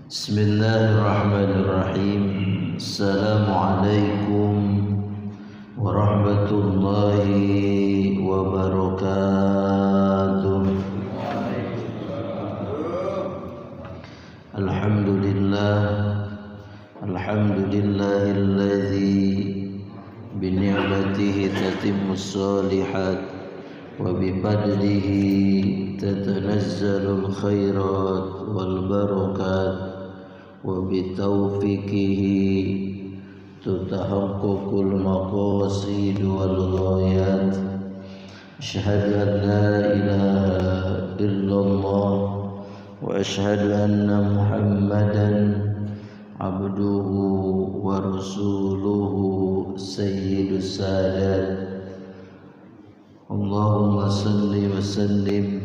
Bismillahirrahmanirrahim. Assalamualaikum warahmatullahi wabarakatuh. Alhamdulillahilladzi bi ni'matihi tatimmus shalihat wa bi fadlihi tatanazzalul khairat wal barakat wa bi taufiqihi tutahaqqaqul maqasid wal ghayat. Asyhadu an la ilaha illallah wa asyhadu anna Muhammadan abduhu wa rasuluhu sayyidus sadat. Allahumma salli wa sallim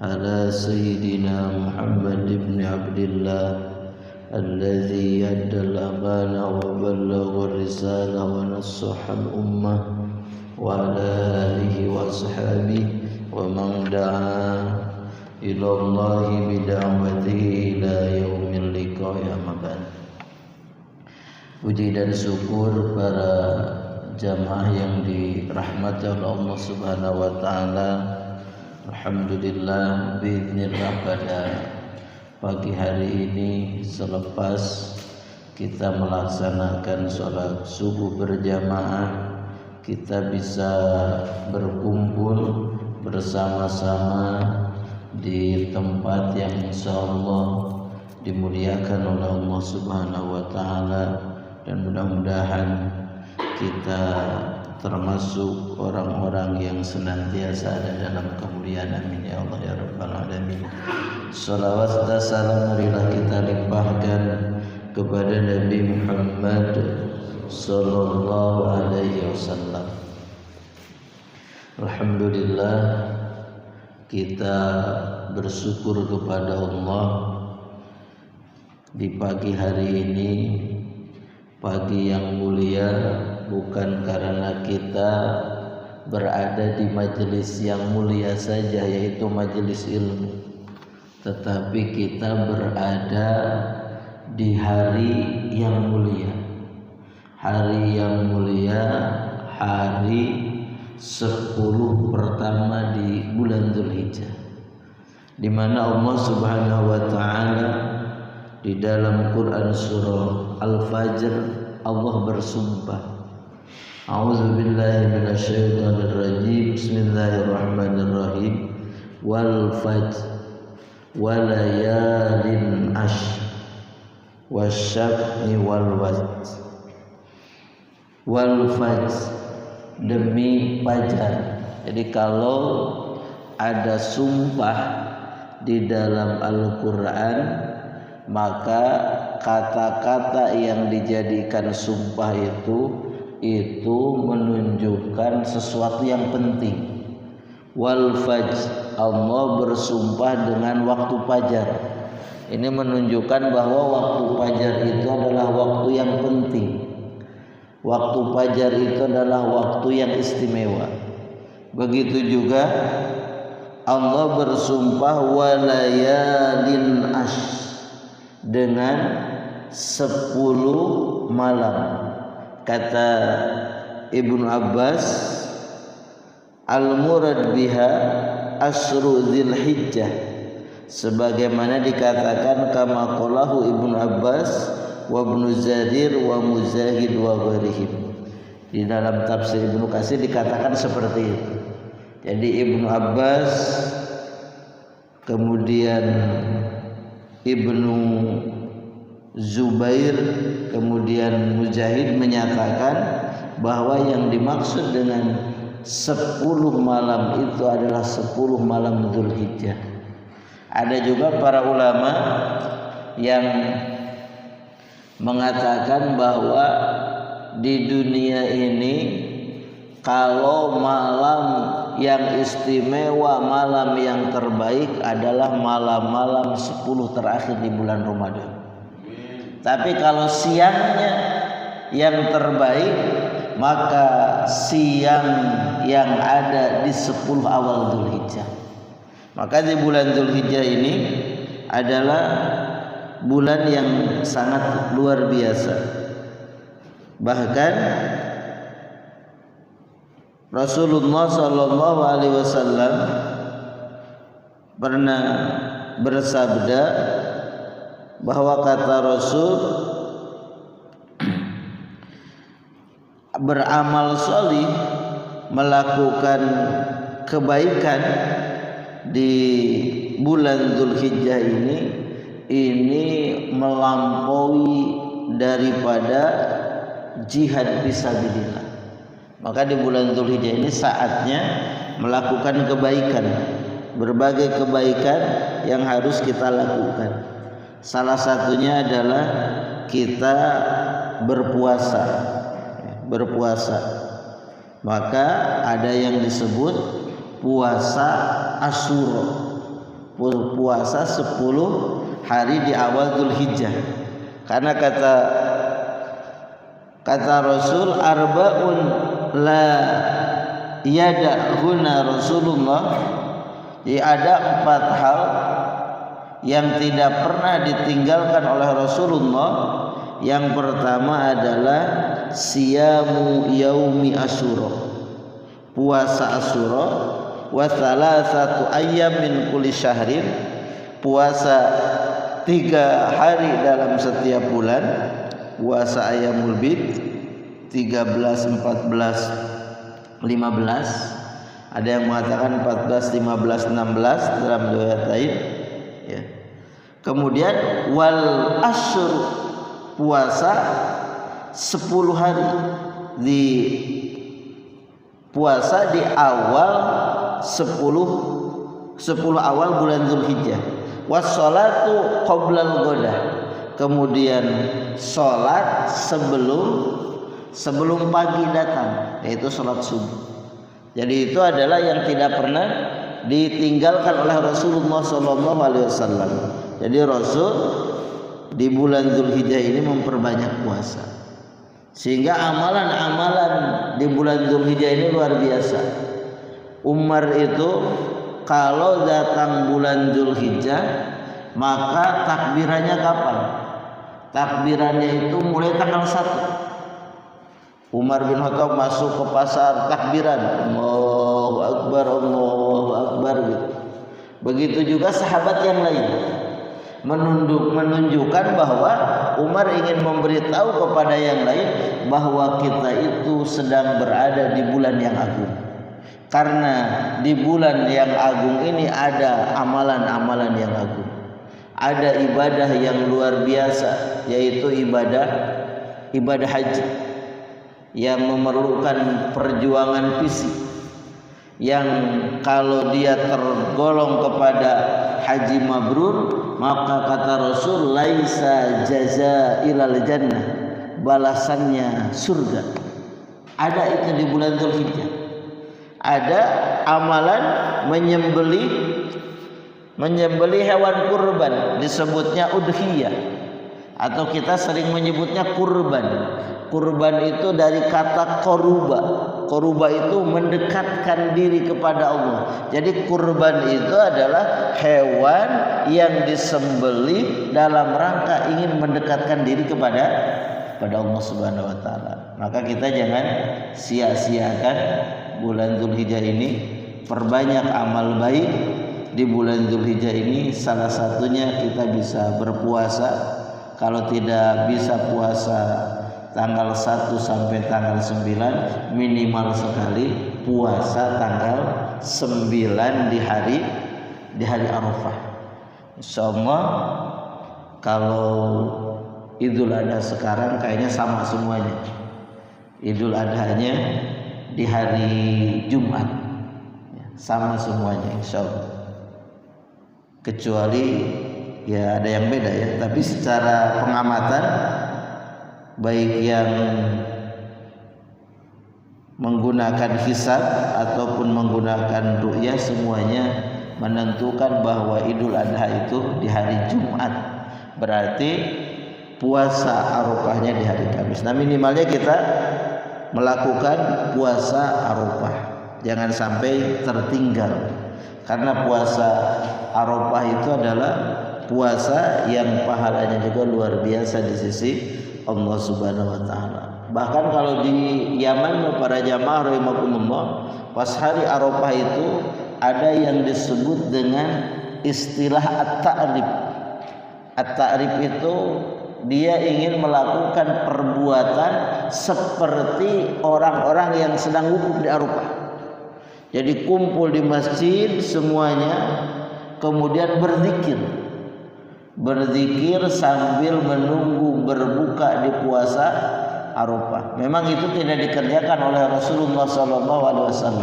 ala sayyidina Muhammad ibn Abdillah alladzi addal amana wa ballagha risalah wa nasaha al-ummah wa ala alihi wa ashabihi wa man da'a ila Allahi bid'awatihi ila yaumil liqa'i amma ba'd. Puji dan syukur para jamaah yang dirahmati oleh Allah Subhanahu wa taala. Alhamdulillah biiznillah pada pagi hari ini selepas kita melaksanakan sholat subuh berjamaah, kita bisa berkumpul bersama-sama di tempat yang insyaallah dimuliakan oleh Allah Subhanahu wa taala, dan mudah-mudahan kita termasuk orang-orang yang senantiasa ada dalam kemuliaan. Amin ya Allah ya rabbal alamin. Salawat dan salam marilah kita limpahkan kepada Nabi Muhammad sallallahu alaihi wasallam. Alhamdulillah, kita bersyukur kepada Allah di pagi hari ini, pagi yang mulia, bukan karena kita berada di majelis yang mulia saja, yaitu majelis ilmu, tetapi kita berada di hari yang mulia. Hari yang mulia, hari 10 pertama di bulan Dzulhijjah, di mana Allah Subhanahu wa taala di dalam Quran surah Al-Fajr Allah bersumpah, A'udzubillahi minasyaitonir rajim. Bismillahirrahmanirrahim. Wal fajr walayalin ashr wasyaf'i wal watr. Wal fajr, demi fajar. Jadi kalau ada sumpah di dalam Al-Quran, maka kata-kata yang dijadikan sumpah itu menunjukkan sesuatu yang penting. Wal fajr, Allah bersumpah dengan waktu fajar. Ini menunjukkan bahwa waktu fajar itu adalah waktu yang penting. Waktu fajar itu adalah waktu yang istimewa. Begitu juga Allah bersumpah walayalin ashr, dengan 10 malam. Kata Ibnu Abbas, al-murad biha asyru Dzulhijjah, sebagaimana dikatakan kama qalahu Ibnu Abbas wa Ibnu Jarir wa Mujahid wa ghairihim. Di dalam tafsir Ibnu Katsir dikatakan seperti itu. Jadi Ibnu Abbas, kemudian Ibnu Zubair, kemudian Mujahid menyatakan bahwa yang dimaksud dengan 10 malam itu adalah 10 malam Dzulhijjah. Ada juga para ulama yang mengatakan bahwa di dunia ini kalau malam yang istimewa, malam yang terbaik adalah malam-malam 10 terakhir di bulan Ramadan. Tapi kalau siangnya yang terbaik, maka siang yang ada di 10 awal Dzulhijjah. Maka di bulan Dzulhijjah ini adalah bulan yang sangat luar biasa. Bahkan Rasulullah sallallahu alaihi wasallam pernah bersabda bahwa kata Rasul, beramal sholih, melakukan kebaikan di bulan Dzulhijjah ini melampaui daripada jihad fisabilillah. Maka di bulan Dzulhijjah ini saatnya melakukan kebaikan, berbagai kebaikan yang harus kita lakukan. Salah satunya adalah kita berpuasa. Maka ada yang disebut puasa Asyura, puasa 10 hari di awal Dzulhijjah. Karena kata Rasul, arba'un la yada'huna Rasulullah, ada 4 hal yang tidak pernah ditinggalkan oleh Rasulullah. Yang pertama adalah siyamu yaumi Asyura, puasa Asyura, wa thalathatu ayyam min kulli syahrin, puasa 3 hari dalam setiap bulan, puasa Ayyamul Bid 13, 14, 15. Ada yang mengatakan 14, 15, 16 dalam riwayat lain ya. Kemudian wal asyr, puasa 10 hari di puasa di awal 10 awal bulan Dzulhijjah. Wassalatu qoblal ghadah, kemudian salat sebelum pagi datang, yaitu salat subuh. Jadi itu adalah yang tidak pernah ditinggalkan oleh Rasulullah SAW. Jadi Rasul di bulan Dzulhijjah ini memperbanyak puasa, sehingga amalan-amalan di bulan Dzulhijjah ini luar biasa. Umar itu kalau datang bulan Dzulhijjah maka takbirannya kapan? Takbirannya itu mulai tanggal 1. Umar bin Khattab masuk ke pasar takbiran, Allahu Akbar, Allahu Akbar gitu. Begitu juga sahabat yang lain, menunjukkan bahwa Umar ingin memberitahu kepada yang lain bahwa kita itu sedang berada di bulan yang agung. Karena di bulan yang agung ini ada amalan-amalan yang agung, ada ibadah yang luar biasa, yaitu ibadah haji yang memerlukan perjuangan fisik, yang kalau dia tergolong kepada haji mabrur, maka kata Rasul, laisa jaza ilal jannah, balasannya surga. Ada itu di bulan Dzulhijjah. Ada amalan menyembelih hewan kurban, disebutnya udhiyah, atau kita sering menyebutnya kurban. Kurban itu dari kata koruba. Koruba itu mendekatkan diri kepada Allah. Jadi kurban itu adalah hewan yang disembelih dalam rangka ingin mendekatkan diri kepada Allah Subhanahu wa taala. Maka kita jangan sia-siakan bulan Dzulhijjah ini, perbanyak amal baik di bulan Dzulhijjah ini. Salah satunya kita bisa berpuasa. Kalau tidak bisa puasa tanggal 1 sampai tanggal 9, minimal sekali puasa tanggal 9 di hari Arafah. Insyaallah kalau Idul Adha sekarang kayaknya sama semuanya. Idul Adhanya di hari Jumat, sama semuanya insyaallah. Kecuali ya ada yang beda ya, tapi secara pengamatan baik yang menggunakan hisab ataupun menggunakan ru'yah, semuanya menentukan bahwa Idul Adha itu di hari Jumat, berarti puasa Arafahnya di hari Kamis. Nah, minimalnya kita melakukan puasa Arafah, jangan sampai tertinggal, karena puasa Arafah itu adalah puasa yang pahalanya juga luar biasa di sisi Allah Subhanahu wa taala. Bahkan kalau di Yaman para jamaah rahimakumullah, pas hari Arafah itu ada yang disebut dengan istilah at-ta'rib. At-ta'rib itu dia ingin melakukan perbuatan seperti orang-orang yang sedang wukuf di Arafah. Jadi kumpul di masjid semuanya, kemudian berzikir sambil menunggu berbuka di puasa Arafah. Memang itu tidak dikerjakan oleh Rasulullah SAW.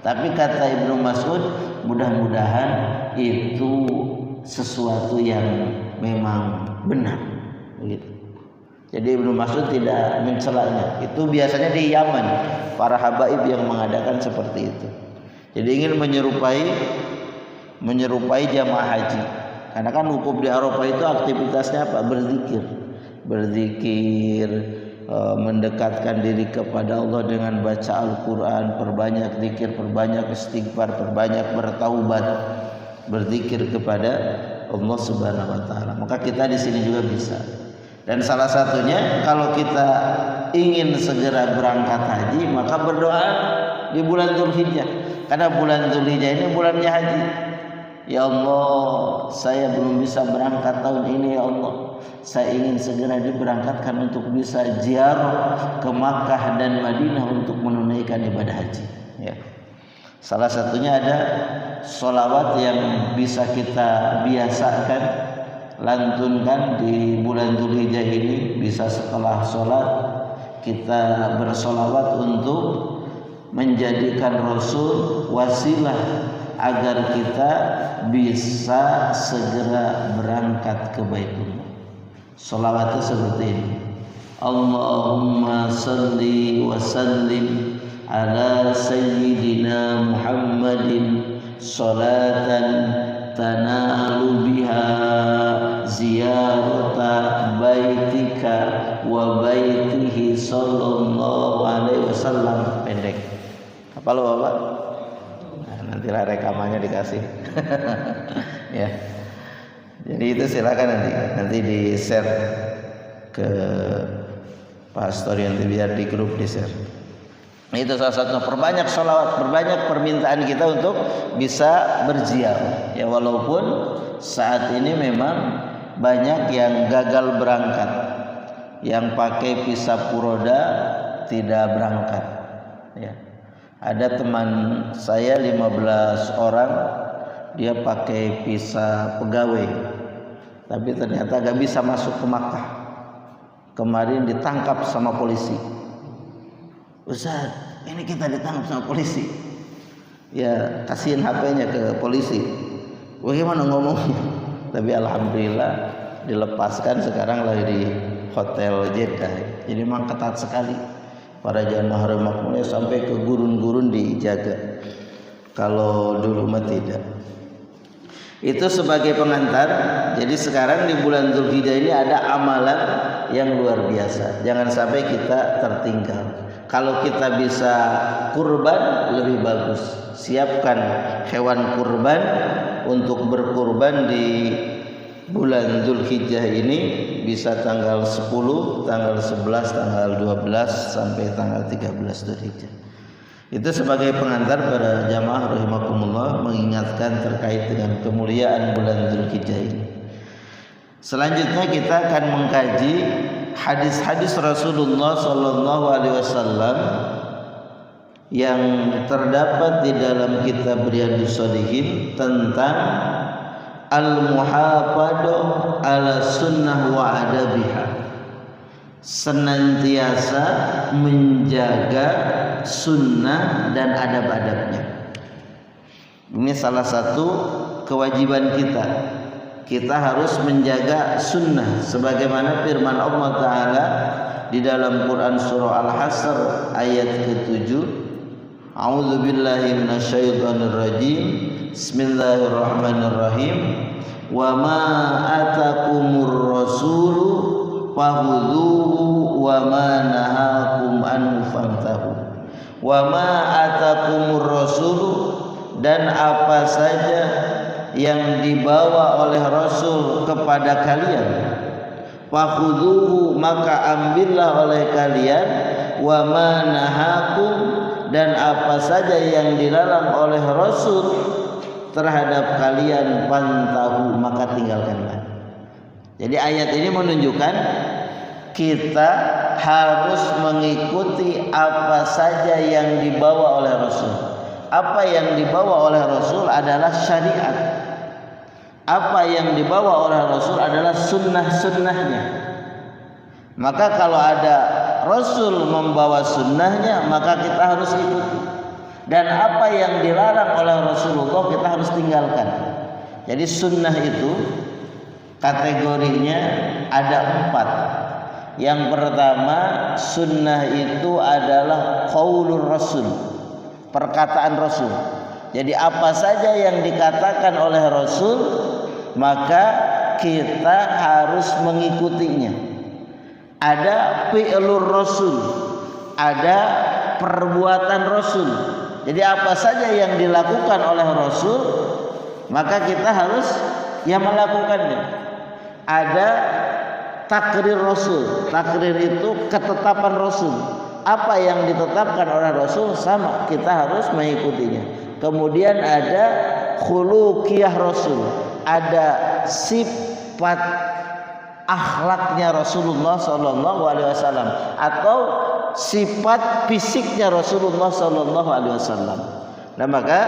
Tapi kata Ibnu Mas'ud, mudah-mudahan itu sesuatu yang memang benar. Begitu. Jadi Ibnu Mas'ud tidak mencelanya. Itu biasanya di Yaman para habaib yang mengadakan seperti itu. Jadi ingin menyerupai jamaah haji. Karena kan wukuf di Arafah itu aktivitasnya apa? Berzikir, mendekatkan diri kepada Allah dengan baca Al-Quran, perbanyak zikir, perbanyak istighfar, perbanyak bertaubat, berzikir kepada Allah Subhanahu wa taala. Maka kita di sini juga bisa. Dan salah satunya kalau kita ingin segera berangkat haji, maka berdoa di bulan Dzulhijjah. Karena bulan Dzulhijjah ini bulannya haji. Ya Allah, saya belum bisa berangkat tahun ini ya Allah. Saya ingin segera diberangkatkan untuk bisa ziarah ke Makkah dan Madinah untuk menunaikan ibadah haji. Ya. Salah satunya ada sholawat yang bisa kita biasakan lantunkan di bulan Dzulhijjah ini. Bisa setelah sholat kita bersholawat untuk menjadikan Rasul wasilah agar kita bisa segera berangkat ke Baitullah. Sholawatnya seperti ini. Allahumma salli wa sallim ala sayyidina Muhammadin salatan tanalu biha ziyarata baitika wa baitihi sallallahu alaihi wasallam. Pendek. Apa lo Bapak? Nantilah rekamannya dikasih. Ya. Jadi itu silakan nanti di share ke pastor yang biar di grup di share. Itu salah satu, perbanyak sholawat, perbanyak permintaan kita untuk bisa berziarah. Ya walaupun saat ini memang banyak yang gagal berangkat, yang pakai visa furoda tidak berangkat. Ya. Ada teman saya 15 orang, dia pakai visa pegawai, tapi ternyata gak bisa masuk ke Makkah. Kemarin ditangkap sama polisi. Ustaz, ini kita ditangkap sama polisi. Ya kasihin HP-nya ke polisi. Bagaimana ngomongnya? Tapi alhamdulillah dilepaskan, sekarang lagi di hotel Jeddah. Jadi memang ketat sekali. Para jamaah rahimakumullah sampai ke gurun-gurun dijaga. Kalau dulu mah tidak. Itu sebagai pengantar. Jadi sekarang di bulan Dzulhijjah ini ada amalan yang luar biasa. Jangan sampai kita tertinggal. Kalau kita bisa kurban lebih bagus. Siapkan hewan kurban untuk berkurban di bulan Dzulhijjah ini, bisa tanggal 10, tanggal 11, tanggal 12 sampai tanggal 13 Dzulhijjah. Itu sebagai pengantar para jamaah rahimakumullah, mengingatkan terkait dengan kemuliaan bulan Dzulhijjah ini. Selanjutnya kita akan mengkaji hadis-hadis Rasulullah sallallahu alaihi wasallam yang terdapat di dalam kitab Riyadhus Shalihin tentang al-muhafadzah ala sunnah wa adabiha, senantiasa menjaga sunnah dan adab-adabnya. Ini salah satu kewajiban kita. Kita harus menjaga sunnah sebagaimana firman Allah Ta'ala di dalam Quran surah Al-Hasr ayat ke-7. A'udzu billahi minasyaitonir rajim. Bismillahirrahmanirrahim. Wa ma atakumur rasulu fakhudhuhu wa ma nahakum anhu fantahu. Wa ma atakumur rasulu, dan apa saja yang dibawa oleh Rasul kepada kalian, fakhudhuhu maka ambillah oleh kalian, wa ma nahakum dan apa saja yang dilarang oleh Rasul terhadap kalian, fantahu maka tinggalkanlah. Jadi ayat ini menunjukkan kita harus mengikuti apa saja yang dibawa oleh Rasul. Apa yang dibawa oleh Rasul adalah syariat. Apa yang dibawa oleh Rasul adalah sunnah-sunnahnya. Maka kalau ada Rasul membawa sunnahnya, maka kita harus ikuti. Dan apa yang dilarang oleh Rasulullah kita harus tinggalkan. Jadi sunnah itu kategorinya ada 4. Yang pertama, sunnah itu adalah qaulur Rasul, perkataan Rasul. Jadi apa saja yang dikatakan oleh Rasul maka kita harus mengikutinya. Ada fi'lur Rasul, ada perbuatan Rasul. Jadi apa saja yang dilakukan oleh Rasul maka kita harus melakukannya. Ada takrir Rasul. Takrir itu ketetapan Rasul. Apa yang ditetapkan oleh Rasul sama kita harus mengikutinya. Kemudian ada khuluqiyah Rasul, ada sifat akhlaknya Rasulullah sallallahu alaihi wasallam atau sifat fisiknya Rasulullah sallallahu alaihi wasallam. Nah, maka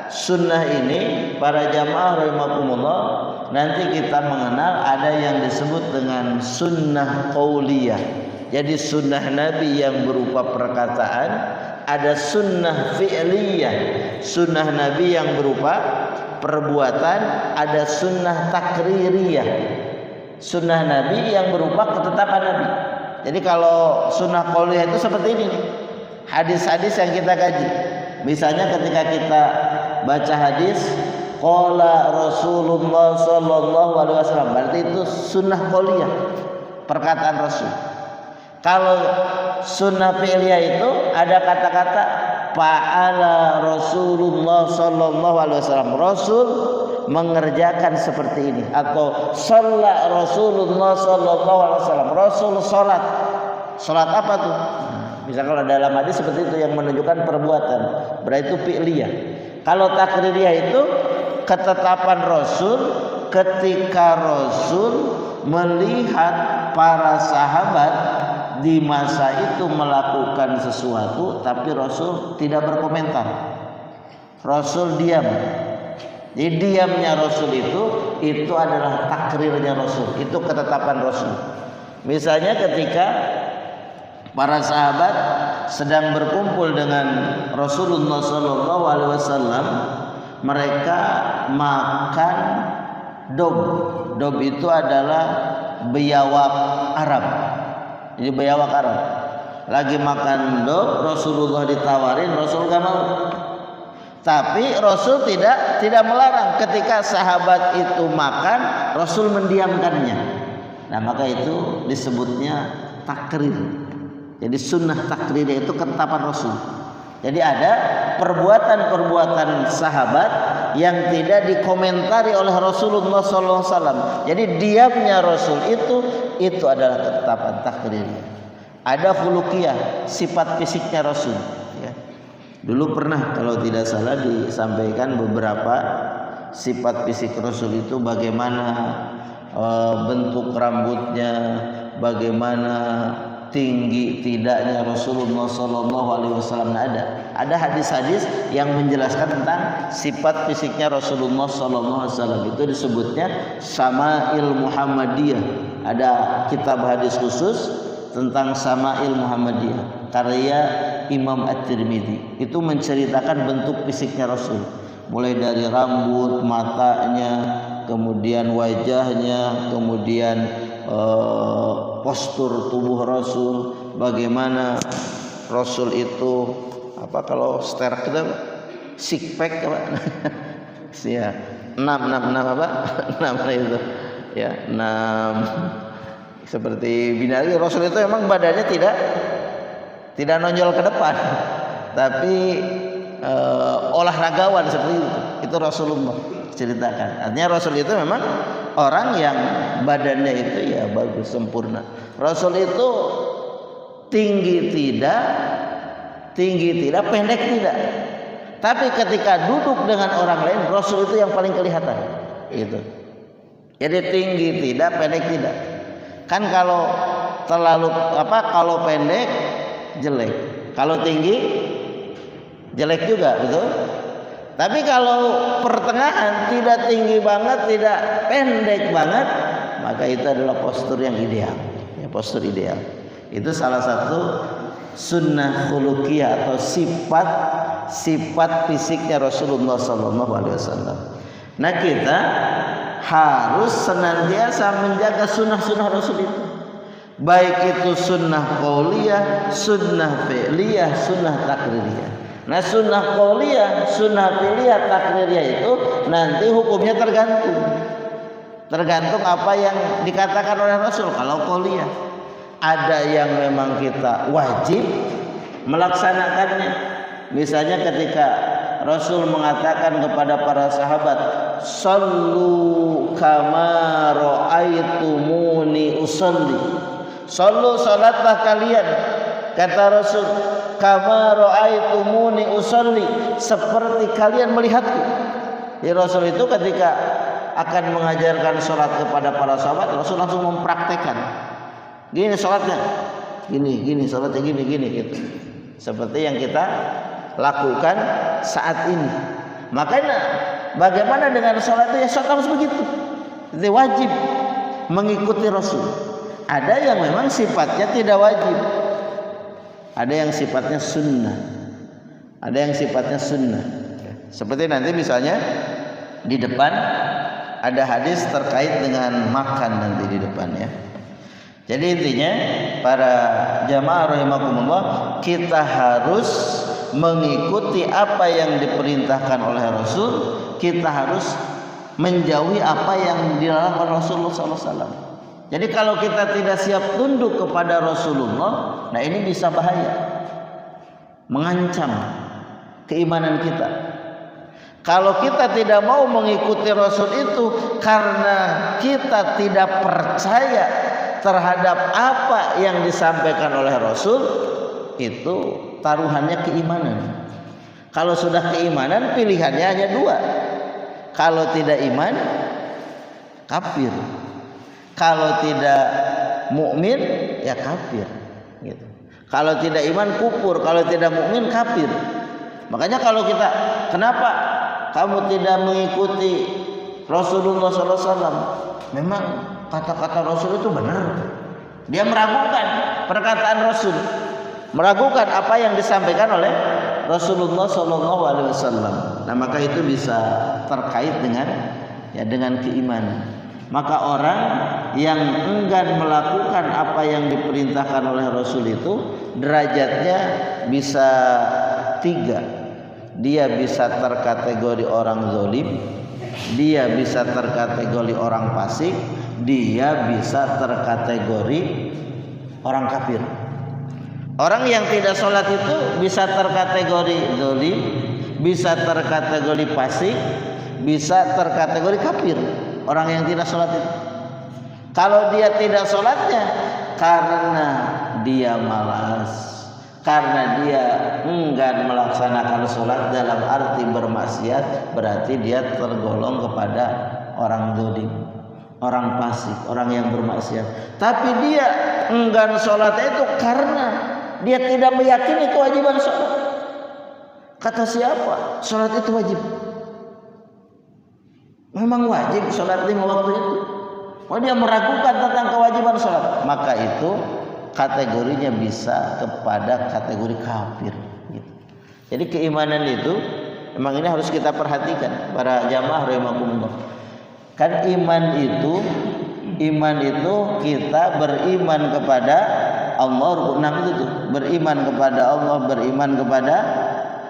sunnah ini para jamaah rahimakumullah, nanti kita mengenal ada yang disebut dengan sunnah qauliyah. Jadi sunnah Nabi yang berupa perkataan, ada sunnah fi'liyah, sunnah Nabi yang berupa perbuatan, ada sunnah takririyah, sunnah Nabi yang berupa ketetapan Nabi. Jadi kalau sunnah qauliyah itu seperti ini nih, hadis-hadis yang kita kaji. Misalnya ketika kita baca hadis qala Rasulullah sallallahu alaihi wasallam, berarti itu sunnah qauliyah, perkataan Rasul. Kalau sunnah fi'liyah itu ada kata-kata fa'ala Rasulullah sallallahu alaihi wasallam, Rasul mengerjakan seperti ini, atau shalla Rasulullah sallallahu alaihi wasallam, Rasul salat. Salat apa tuh? Bisa kalau dalam hadis seperti itu yang menunjukkan perbuatan, berarti itu fi'liyah. Kalau takririyah itu ketetapan Rasul ketika Rasul melihat para sahabat di masa itu melakukan sesuatu tapi Rasul tidak berkomentar. Rasul diam. Jadi diamnya Rasul itu adalah takrirnya Rasul, itu ketetapan Rasul. Misalnya ketika para sahabat sedang berkumpul dengan Rasulullah sallallahu alaihi wasallam, mereka makan dob. Dob itu adalah biawak Arab. Jadi biawak Arab. Lagi makan dob, Rasulullah ditawarin, Rasul gak mau. Tapi Rasul tidak melarang. Ketika sahabat itu makan, Rasul mendiamkannya. Nah, maka itu disebutnya takrir. Jadi sunnah takrir itu ketetapan Rasul. Jadi ada perbuatan-perbuatan sahabat yang tidak dikomentari oleh Rasulullah SAW. Jadi diamnya Rasul itu adalah ketetapan takrir. Ada khuluqiyah, sifat fisiknya Rasul. Ya. Dulu pernah kalau tidak salah disampaikan beberapa sifat fisik Rasul itu, bagaimana bentuk rambutnya, bagaimana tinggi tidaknya Rasulullah sallallahu alaihi wasallam. Ada hadis-hadis yang menjelaskan tentang sifat fisiknya Rasulullah sallallahu alaihi wasallam. Itu disebutnya Syama'il Muhammadiyah. Ada kitab hadis khusus tentang Syama'il Muhammadiyah karya Imam At-Tirmidzi. Itu menceritakan bentuk fisiknya Rasul, mulai dari rambut, matanya, kemudian wajahnya, kemudian postur tubuh Rasul, bagaimana Rasul itu kalau sterk itu six pack apa? Ya, 6 apa? 6 itu. Ya, 6 seperti binari. Rasul itu memang badannya tidak nonjol ke depan, tapi olahragawan seperti itu. Itu Rasulullah ceritakan. Artinya Rasul itu memang orang yang badannya itu ya bagus, sempurna. Rasul itu tinggi tidak, pendek tidak. Tapi ketika duduk dengan orang lain, Rasul itu yang paling kelihatan. Gitu. Jadi tinggi tidak, pendek tidak. Kan kalau terlalu kalau pendek jelek, kalau tinggi jelek juga, betul? Tapi kalau pertengahan, tidak tinggi banget, tidak pendek banget, maka itu adalah postur yang ideal. Ya, postur ideal. Itu salah satu sunnah khuluqiyah atau sifat fisiknya Rasulullah SAW. Nah, kita harus senantiasa menjaga sunnah-sunnah Rasul itu. Baik itu sunnah qauliyah, sunnah fi'liyah, sunnah takririyah. Nah, sunnah qauliyah, sunnah fi'liyah, takririyah itu nanti hukumnya tergantung apa yang dikatakan oleh Rasul. Kalau qauliyah ada yang memang kita wajib melaksanakannya. Misalnya ketika Rasul mengatakan kepada para sahabat, "Shallu kama ra'aitumuni usolli." Shallu, salatlah kalian, kata Rasul, kama ra'aitumuni usolli, seperti kalian melihatku. Jadi Rasul itu ketika akan mengajarkan sholat kepada para sahabat, Rasul langsung mempraktekkan. Gini sholatnya, gini sholatnya gini gitu. Seperti yang kita lakukan saat ini. Makanya bagaimana dengan sholat itu? Ya sholat harus begitu. Jadi wajib mengikuti Rasul. Ada yang memang sifatnya tidak wajib. Ada yang sifatnya sunnah. Ada yang sifatnya sunnah. Seperti nanti misalnya di depan ada hadis terkait dengan makan nanti di depan ya. Jadi intinya para jamaah rahimakumullah, kita harus mengikuti apa yang diperintahkan oleh Rasul. Kita harus menjauhi apa yang dilarang oleh Rasulullah SAW. Jadi kalau kita tidak siap tunduk kepada Rasulullah, nah ini bisa bahaya, mengancam keimanan kita. Kalau kita tidak mau mengikuti Rasul itu karena kita tidak percaya terhadap apa yang disampaikan oleh Rasul, itu taruhannya keimanan. Kalau sudah keimanan, pilihannya hanya dua. Kalau tidak iman, kafir. Kalau tidak mukmin, ya kafir. Gitu. Kalau tidak iman, kufur. Kalau tidak mukmin, kafir. Makanya kalau kita, kenapa kamu tidak mengikuti Rasulullah SAW? Memang kata-kata Rasul itu benar. Dia meragukan perkataan Rasul, meragukan apa yang disampaikan oleh Rasulullah SAW. Nah, maka itu bisa terkait dengan keimanan. Maka orang yang enggan melakukan apa yang diperintahkan oleh Rasul itu derajatnya bisa 3. Dia bisa terkategori orang zalim, dia bisa terkategori orang fasik, dia bisa terkategori orang kafir. Orang yang tidak sholat itu bisa terkategori zalim, bisa terkategori fasik, bisa terkategori kafir. Orang yang tidak sholat itu, kalau dia tidak sholatnya karena dia malas, karena dia enggan melaksanakan sholat dalam arti bermaksiat, berarti dia tergolong kepada orang zalim, orang fasik, orang yang bermaksiat. Tapi dia enggan sholat itu karena dia tidak meyakini kewajiban sholat. Kata siapa? Sholat itu wajib. Memang wajib sholat 5 waktu itu. Oh, dia meragukan tentang kewajiban sholat, maka itu kategorinya bisa kepada kategori kafir. Gitu. Jadi keimanan itu memang ini harus kita perhatikan para jamaah rahimakumullah. Kan iman itu kita beriman kepada Allah. Nah itu tuh, beriman kepada Allah, beriman kepada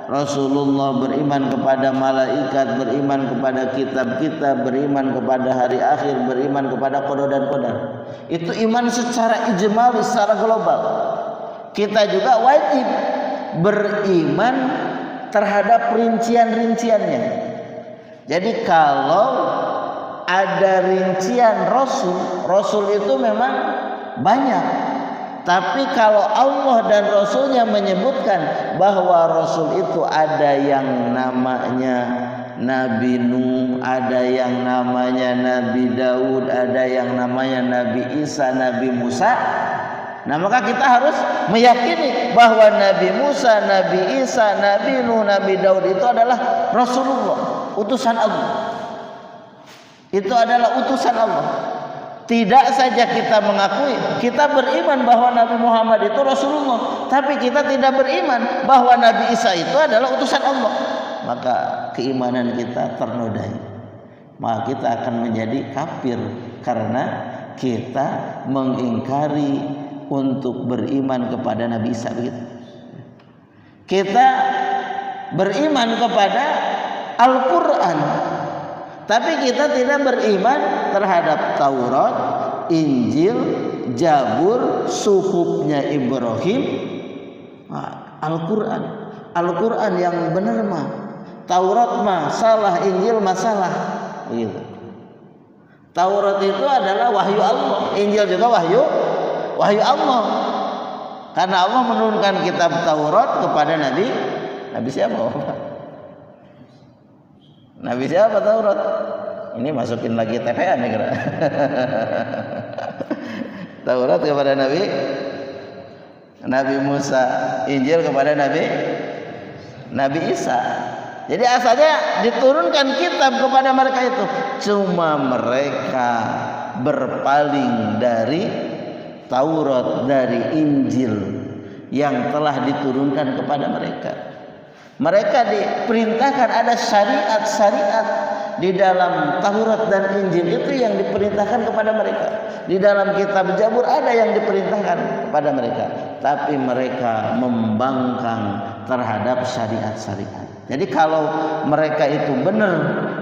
Rasulullah, beriman kepada malaikat, beriman kepada kitab kita, beriman kepada hari akhir, beriman kepada qada dan qadar. Itu iman secara ijmal, secara global. Kita juga wajib beriman terhadap rincian-rinciannya. Jadi kalau ada rincian Rasul itu memang banyak. Tapi kalau Allah dan Rasulnya menyebutkan bahwa Rasul itu ada yang namanya Nabi Nuh, ada yang namanya Nabi Daud, ada yang namanya Nabi Isa, Nabi Musa. Nah maka kita harus meyakini bahwa Nabi Musa, Nabi Isa, Nabi Nuh, Nabi Daud itu adalah Rasulullah, utusan Allah. Itu adalah utusan Allah. Tidak saja kita mengakui, kita beriman bahwa Nabi Muhammad itu Rasulullah, tapi kita tidak beriman bahwa Nabi Isa itu adalah utusan Allah. Maka keimanan kita ternodai. Maka kita akan menjadi kafir karena kita mengingkari untuk beriman kepada Nabi Isa begitu. Kita beriman kepada Al-Qur'an, tapi kita tidak beriman terhadap Taurat, Injil, Zabur, suhufnya Ibrahim, Al-Qur'an. Al-Qur'an yang benar mah. Taurat mah salah, Injil mah salah. Begitu. Taurat itu adalah wahyu Allah, Injil juga wahyu Allah. Karena Allah menurunkan kitab Taurat kepada Nabi siapa? Nabi siapa Taurat? Ini masukin lagi TPA nih kira. Taurat kepada Nabi Musa, Injil kepada Nabi Isa. Jadi asalnya diturunkan kitab kepada mereka itu. Cuma mereka berpaling dari Taurat, dari Injil yang telah diturunkan kepada mereka. Mereka diperintahkan ada syariat-syariat di dalam Taurat dan Injil itu yang diperintahkan kepada mereka. Di dalam kitab Zabur ada yang diperintahkan kepada mereka, tapi mereka membangkang terhadap syariat-syariat. Jadi kalau mereka itu benar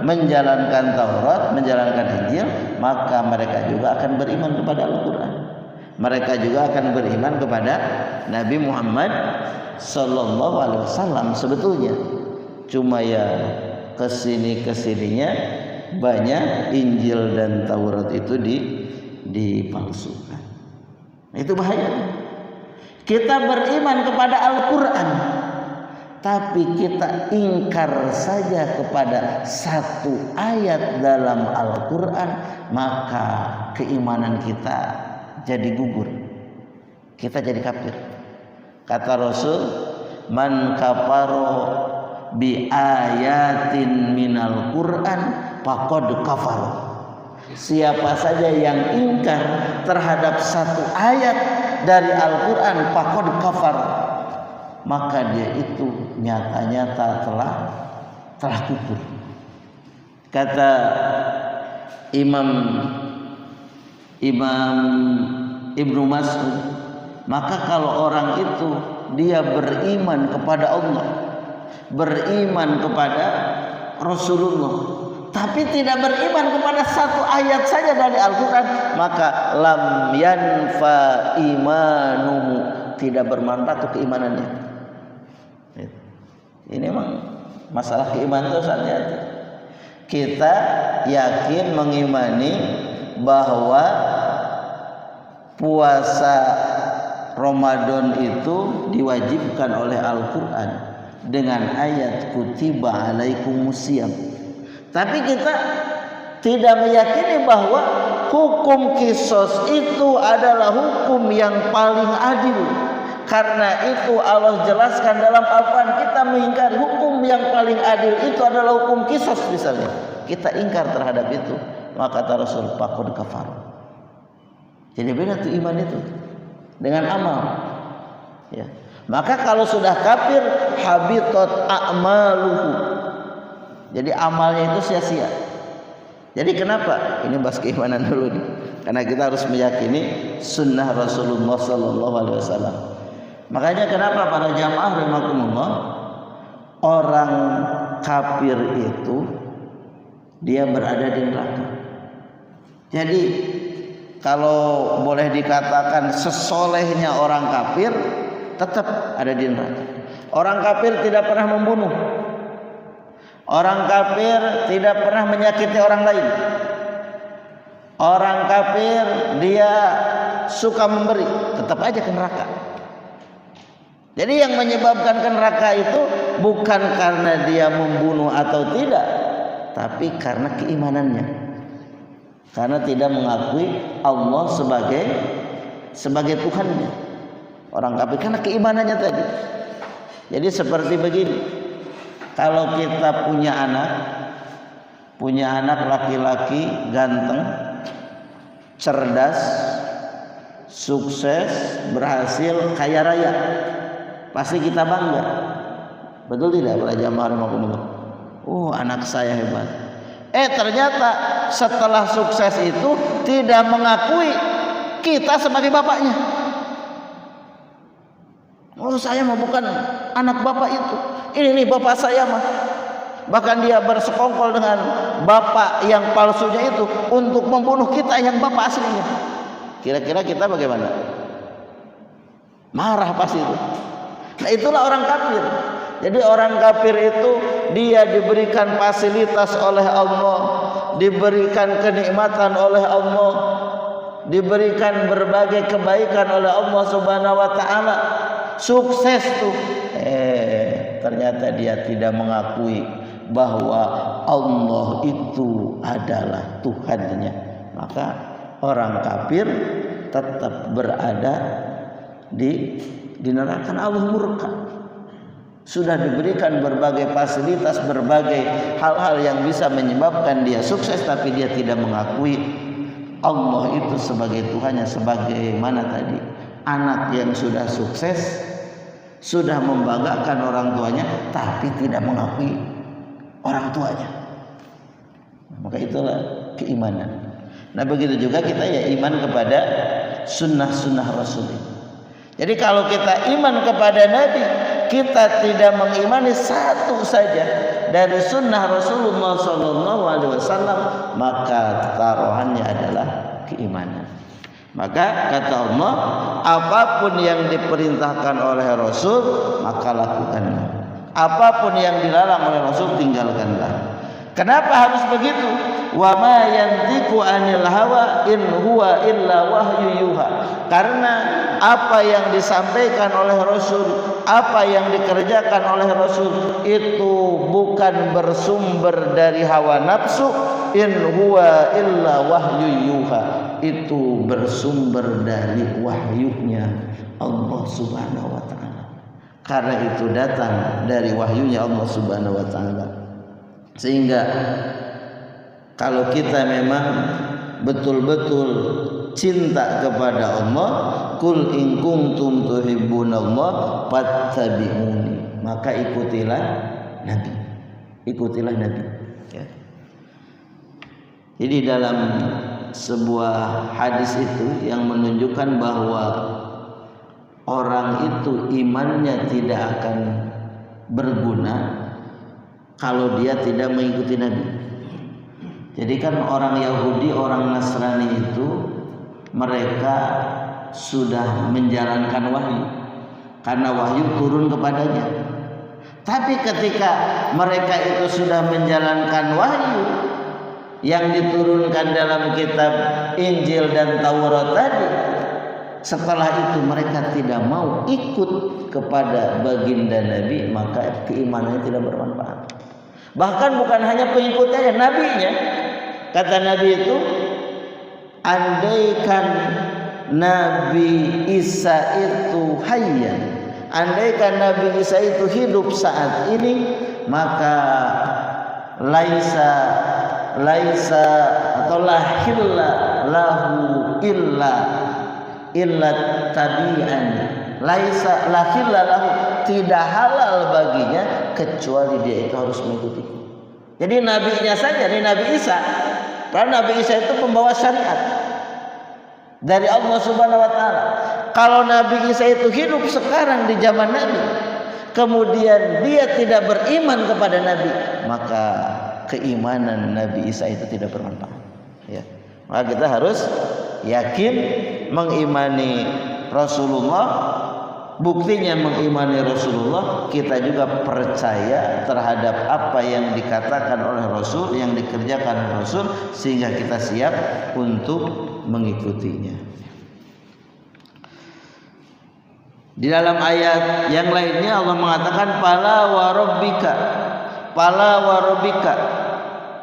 menjalankan Taurat, menjalankan Injil, maka mereka juga akan beriman kepada Al-Qur'an. Mereka juga akan beriman kepada Nabi Muhammad sallallahu alaihi wasallam sebetulnya. Cuma ya kesininya banyak Injil dan Taurat itu dipalsukan. Itu bahaya. Kita beriman kepada Al-Qur'an, tapi kita ingkar saja kepada satu ayat dalam Al-Qur'an, maka keimanan kita jadi gugur. Kita jadi kafir. Kata Rasul, man kafaro bi ayatin minal Qur'an faqad kafara. Siapa saja yang ingkar terhadap satu ayat dari Al-Qur'an faqad kafara, maka dia itu nyata-nyata telah kufur. Kata Imam Ibnu Mas'ud, maka kalau orang itu dia beriman kepada Allah, beriman kepada Rasulullah, tapi tidak beriman kepada satu ayat saja dari Al-Qur'an, maka lam yanfa imanuhu, tidak bermanfaat keimanannya. Ini memang masalah keimanan itu saatnya. Kita yakin mengimani bahwa puasa Ramadan itu diwajibkan oleh Al-Qur'an dengan ayat kutiba alaikumusiyam. Tapi kita tidak meyakini bahwa hukum qisas itu adalah hukum yang paling adil. Karena itu Allah jelaskan dalam Al-Quran, kita mengingkari hukum yang paling adil itu adalah hukum qisas misalnya. Kita ingkar terhadap itu, maka kata Rasul faqad kafar. Jadi beda tuh iman itu dengan amal. Ya. Maka kalau sudah kafir, habitat a'maluhu. Jadi amalnya itu sia-sia. Jadi kenapa? Ini bahas keimanan dulu nih. Karena kita harus meyakini sunnah Rasulullah sallallahu alaihi wasallam. Makanya kenapa para jamaah rahimakumullah, orang kafir itu dia berada di neraka. Jadi kalau boleh dikatakan sesolehnya orang kafir tetap ada di neraka. Orang kafir tidak pernah membunuh. Orang kafir tidak pernah menyakiti orang lain. Orang kafir dia suka memberi, tetap aja ke neraka. Jadi yang menyebabkan ke neraka itu bukan karena dia membunuh atau tidak, tapi karena keimanannya. Karena tidak mengakui Allah sebagai Tuhannya. Orang kafir karena keimanannya tadi. Jadi seperti begini. Kalau kita punya anak laki-laki ganteng, cerdas, sukses, berhasil, kaya raya, pasti kita bangga. Betul tidak para jamaah rahimakumullah? Oh, anak saya hebat. Ternyata setelah sukses itu tidak mengakui kita sebagai bapaknya. Oh, saya mah bukan anak bapak itu. Ini nih bapak saya mah. Bahkan dia bersekongkol dengan bapak yang palsunya itu untuk membunuh kita yang bapak aslinya. Kira-kira kita bagaimana? Marah pasti itu. Nah, itulah orang kafir. Jadi orang kafir itu dia diberikan fasilitas oleh Allah, diberikan kenikmatan oleh Allah, diberikan berbagai kebaikan oleh Allah Subhanahu wa taala. Sukses tuh. Ternyata dia tidak mengakui bahwa Allah itu adalah Tuhannya. Maka orang kafir tetap berada di neraka. Allah murka. Sudah diberikan berbagai fasilitas, berbagai hal-hal yang bisa menyebabkan dia sukses, tapi dia tidak mengakui Allah itu sebagai Tuhannya. Sebagaimana tadi anak yang sudah sukses, sudah membanggakan orang tuanya, tapi tidak mengakui orang tuanya. Maka itulah keimanan. Nah, begitu juga kita ya iman kepada sunnah-sunnah Rasul. Jadi kalau kita iman kepada Nabi, kita tidak mengimani satu saja dari sunnah Rasulullah SAW, maka taruhannya adalah keimanan. Maka kata Allah, apapun yang diperintahkan oleh Rasul maka lakukanlah, apapun yang dilarang oleh Rasul tinggalkanlah. Kenapa harus begitu? Wa ma yantiqu 'anil hawa in huwa illa wahyu yuha. Karena apa yang disampaikan oleh Rasul, apa yang dikerjakan oleh Rasul itu bukan bersumber dari hawa nafsu, in huwa illa wahyu yuha, itu bersumber dari wahyunya Allah Subhanahu wa taala. Karena itu datang dari wahyunya Allah Subhanahu wa taala. Sehingga kalau kita memang betul-betul cinta kepada Allah, kul in kuntum tuhibbunallah fattabi'uni, maka ikutilah Nabi. Ikutilah Nabi, ya. Jadi dalam sebuah hadis itu yang menunjukkan bahwa orang itu imannya tidak akan berguna kalau dia tidak mengikuti Nabi. Jadi kan orang Yahudi, orang Nasrani itu mereka sudah menjalankan wahyu karena wahyu turun kepadanya. Tapi ketika mereka itu sudah menjalankan wahyu yang diturunkan dalam kitab Injil dan Taurat tadi, setelah itu mereka tidak mau ikut kepada baginda Nabi, maka keimanannya tidak bermanfaat. Bahkan bukan hanya pengikutnya, nabinya. Kata Nabi itu, andaikan Nabi Isa itu hayyan, andaikan Nabi Isa itu hidup saat ini, maka laisa atau lahilla lahu illa tabi'an, laisa lahilla lahu, tidak halal baginya kecuali dia itu harus mengikuti. Jadi nabinya saja, ini Nabi Isa. Karena Nabi Isa itu pembawa syariat dari Allah Subhanahu wa taala. Kalau Nabi Isa itu hidup sekarang di zaman Nabi, kemudian dia tidak beriman kepada Nabi, maka keimanan Nabi Isa itu tidak bermanfaat, ya. Maka kita harus yakin mengimani Rasulullah Buktinya mengimani Rasulullah, kita juga percaya terhadap apa yang dikatakan oleh Rasul, yang dikerjakan oleh Rasul, sehingga kita siap untuk mengikutinya. Di dalam ayat yang lainnya Allah mengatakan fala wa rabbika,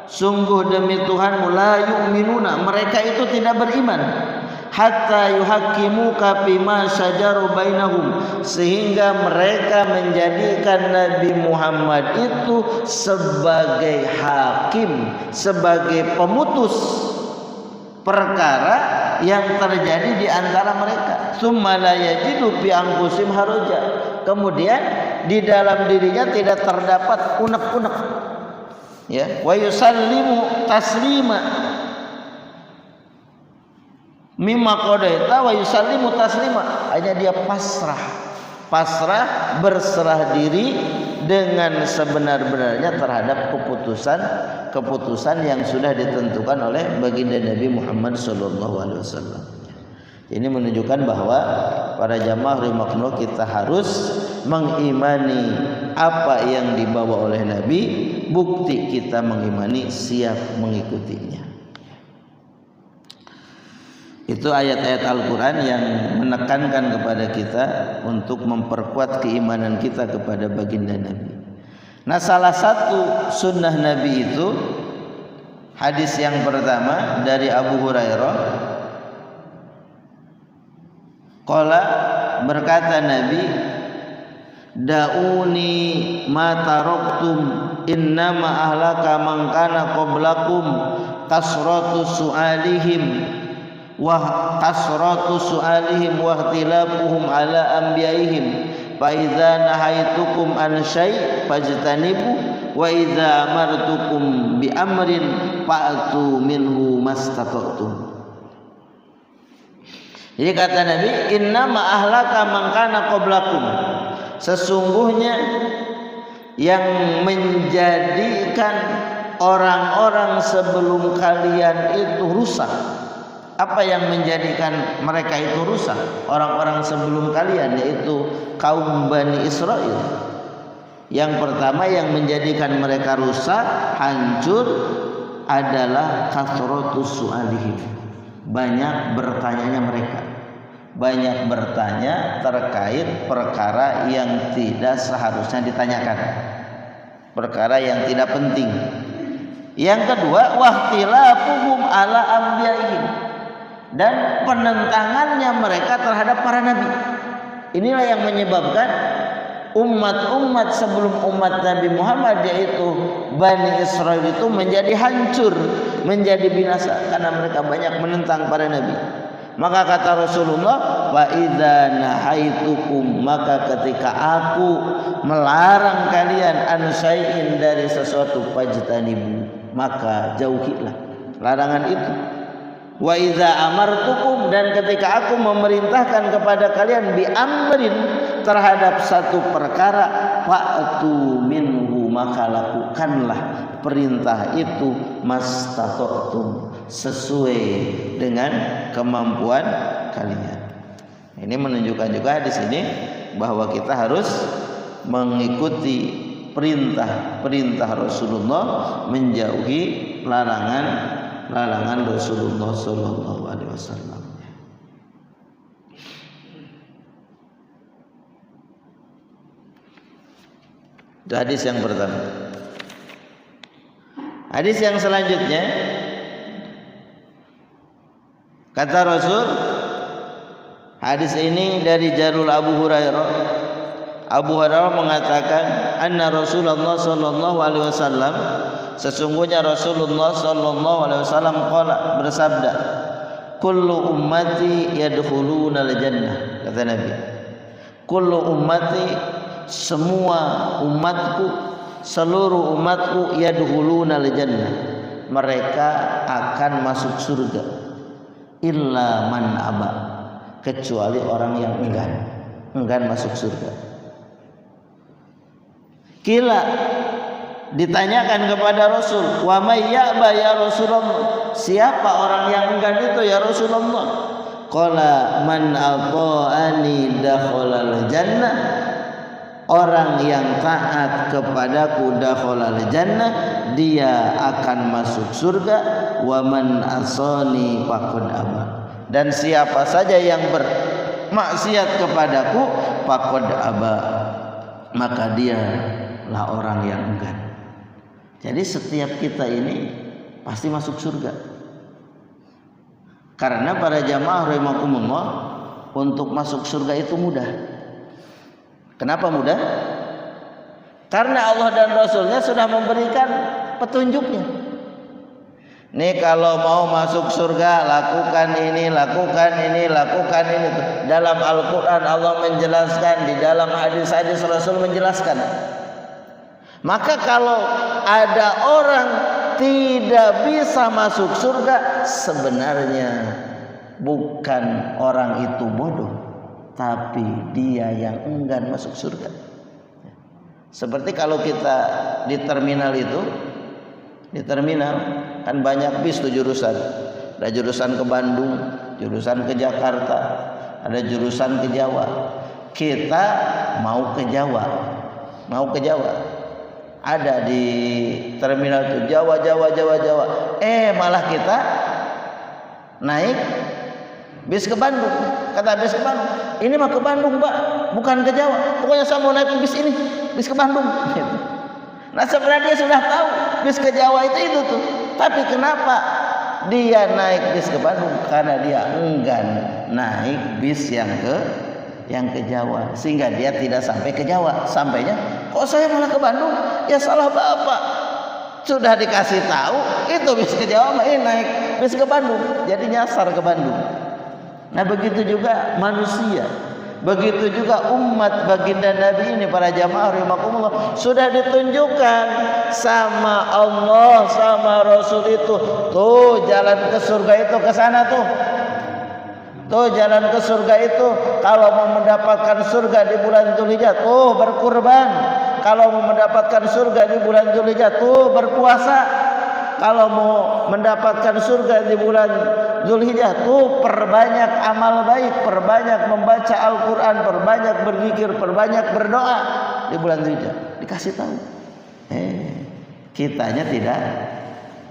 sungguh demi Tuhanmu, la yu'minuna, mereka itu tidak beriman, hatta yuhaqqimuka fima syajaru bainahum, sehingga mereka menjadikan Nabi Muhammad itu sebagai hakim, sebagai pemutus perkara yang terjadi di antara mereka. Tsumma la yajidu fi anfusihim haraja, kemudian di dalam dirinya tidak terdapat unek-unek, ya, wa yusallimu taslima, mimma qadaita wa yusallimu taslima, hanya dia pasrah berserah diri dengan sebenar-benarnya terhadap keputusan yang sudah ditentukan oleh baginda Nabi Muhammad SAW. Ini menunjukkan bahwa para jamaah rahimakumullah, kita harus mengimani apa yang dibawa oleh Nabi. Bukti kita mengimani, siap mengikutinya. Itu ayat-ayat Al-Quran yang menekankan kepada kita untuk memperkuat keimanan kita kepada baginda Nabi. Nah, salah satu sunnah Nabi itu, hadis yang pertama dari Abu Hurairah, qala, berkata Nabi, da'uni ma taraktum innama ahlaka man kana qablakum kasratu su'alihim wa ikhtilafuhum ala anbiya'ihim, fa idza nahaitukum an syai' fajtanibu wa idza amartukum bi amrin fa'tu minhu mastata'tum. Jadi kata Nabi, innama ahlaka man kana qablakum, sesungguhnya yang menjadikan orang-orang sebelum kalian itu rusak. Apa yang menjadikan mereka itu rusak? Orang-orang sebelum kalian, yaitu kaum Bani Israel. Yang pertama yang menjadikan mereka rusak, hancur, adalah kasratus su'alihim, banyak bertanyanya mereka, banyak bertanya terkait perkara yang tidak seharusnya ditanyakan, perkara yang tidak penting. Yang kedua, wahtilafuhum ala anbiya'ihim, dan penentangannya mereka terhadap para nabi. Inilah yang menyebabkan umat-umat sebelum umat Nabi Muhammad, yaitu Bani Israel, itu menjadi hancur, menjadi binasa karena mereka banyak menentang para nabi. Maka kata Rasulullah, wa idza nahaitukum, maka ketika aku melarang kalian an syai'in, dari sesuatu, fajtanibu, maka jauhilah larangan itu. Wa idza amartukum, dan ketika aku memerintahkan kepada kalian bi amrin, terhadap satu perkara, fa'tu minhu, maka lakukanlah perintah itu, mastata'tum, sesuai dengan kemampuan kalian. Ini menunjukkan juga di sini bahwa kita harus mengikuti perintah Rasulullah, menjauhi larangan Rasulullah sallallahu alaihi wasallam. Itu hadis yang pertama. Hadis yang selanjutnya, kata Rasul, hadis ini dari jalur Abu Hurairah. Abu Hurairah mengatakan, anna Rasulullah sallallahu alaihi wasallam, sesungguhnya Rasulullah sallallahu alaihi wasallam qala, bersabda, kullu ummati yadkhuluna al-jannah, kata Nabi. Kullu ummati, semua umatku, seluruh umatku, yadkhuluna al-jannah, mereka akan masuk surga, illa man aba, kecuali orang yang enggan masuk surga. Kila, ditanyakan kepada Rasul, wa may ya'ba ya Rasulullah, siapa orang yang enggan itu ya Rasulullah? qala man ata'ani dakhalal jannah, orang yang taat kepadaku dakhalal jannah, dia akan masuk surga. Wa man asani faqad aba, dan siapa saja yang bermaksiat kepadaku faqad aba, maka dia lah orang yang enggan. Jadi setiap kita ini pasti masuk surga. Karena para jamaah rahimakumullah, untuk masuk surga itu mudah. Kenapa mudah? Karena Allah dan Rasulnya sudah memberikan petunjuknya. Nih kalau mau masuk surga lakukan ini, lakukan ini, lakukan ini. Dalam Al-Quran Allah menjelaskan, di dalam hadis-hadis Rasul menjelaskan. Maka kalau ada orang tidak bisa masuk surga, sebenarnya bukan orang itu bodoh, tapi dia yang enggan masuk surga. Seperti kalau kita di terminal itu, di terminal kan banyak bis tuh jurusan. Ada jurusan ke Bandung, jurusan ke Jakarta, ada jurusan ke Jawa. Kita mau ke Jawa, ada di terminal tuh Jawa. Malah kita naik bis ke Bandung. Kata bis ke Bandung, ini mah ke Bandung Mbak, bukan ke Jawa. Pokoknya saya mau naik bis ini, bis ke Bandung. Nah sebenarnya dia sudah tahu bis ke Jawa itu tuh. Tapi kenapa dia naik bis ke Bandung? Karena dia enggan naik bis yang ke Jawa, sehingga dia tidak sampai ke Jawa. Sampainya, kok saya malah ke Bandung? Ya salah Bapak. Sudah dikasih tahu itu bis ke Jawa, ini naik bis ke Bandung, jadi nyasar ke Bandung. Nah begitu juga manusia, begitu juga umat baginda Nabi ini, para jamaah rahimakumullah, sudah ditunjukkan sama Allah sama Rasul itu. Tuh jalan ke surga itu ke sana tuh. Tuh jalan ke surga itu, kalau mau mendapatkan surga di bulan Dzulhijjah tuh berkurban. Kalau mau mendapatkan surga di bulan Dzulhijjah tuh berpuasa. Kalau mau mendapatkan surga di bulan Dzulhijjah tuh perbanyak amal baik, perbanyak membaca Al-Quran, perbanyak berzikir, perbanyak berdoa di bulan Dzulhijjah. Dikasih tahu. Kitanya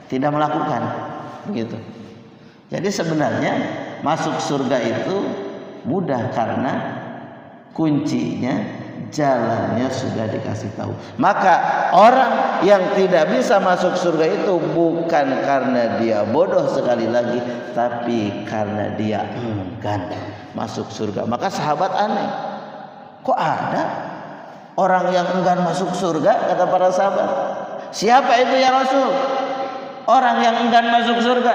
tidak melakukan begitu. Jadi sebenarnya masuk surga itu mudah karena kuncinya, jalannya sudah dikasih tahu. Maka orang yang tidak bisa masuk surga itu bukan karena dia bodoh, sekali lagi, tapi karena dia enggan masuk surga. Maka sahabat aneh, kok ada orang yang enggan masuk surga? Kata para sahabat, siapa itu ya Rasul? Orang yang enggan masuk surga,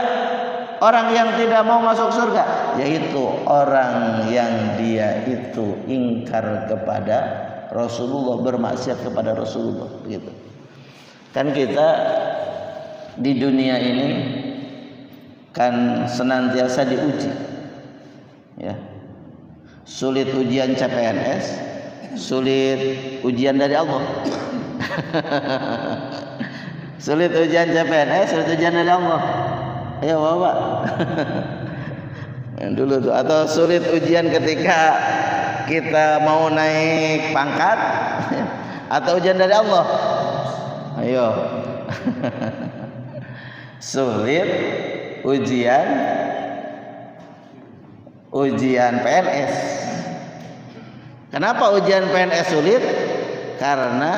orang yang tidak mau masuk surga, yaitu orang yang dia itu ingkar kepada Rasulullah, bermaksiat kepada Rasulullah, begitu. Kan kita di dunia ini kan senantiasa diuji, ya. Sulit ujian CPNS, sulit ujian dari Allah. Sulit ujian CPNS, sulit ujian dari Allah. Ayo Bapak. Dulu tuh, atau sulit ujian ketika kita mau naik pangkat, atau ujian dari Allah. Ayo. Sulit ujian PNS. Kenapa ujian PNS sulit? Karena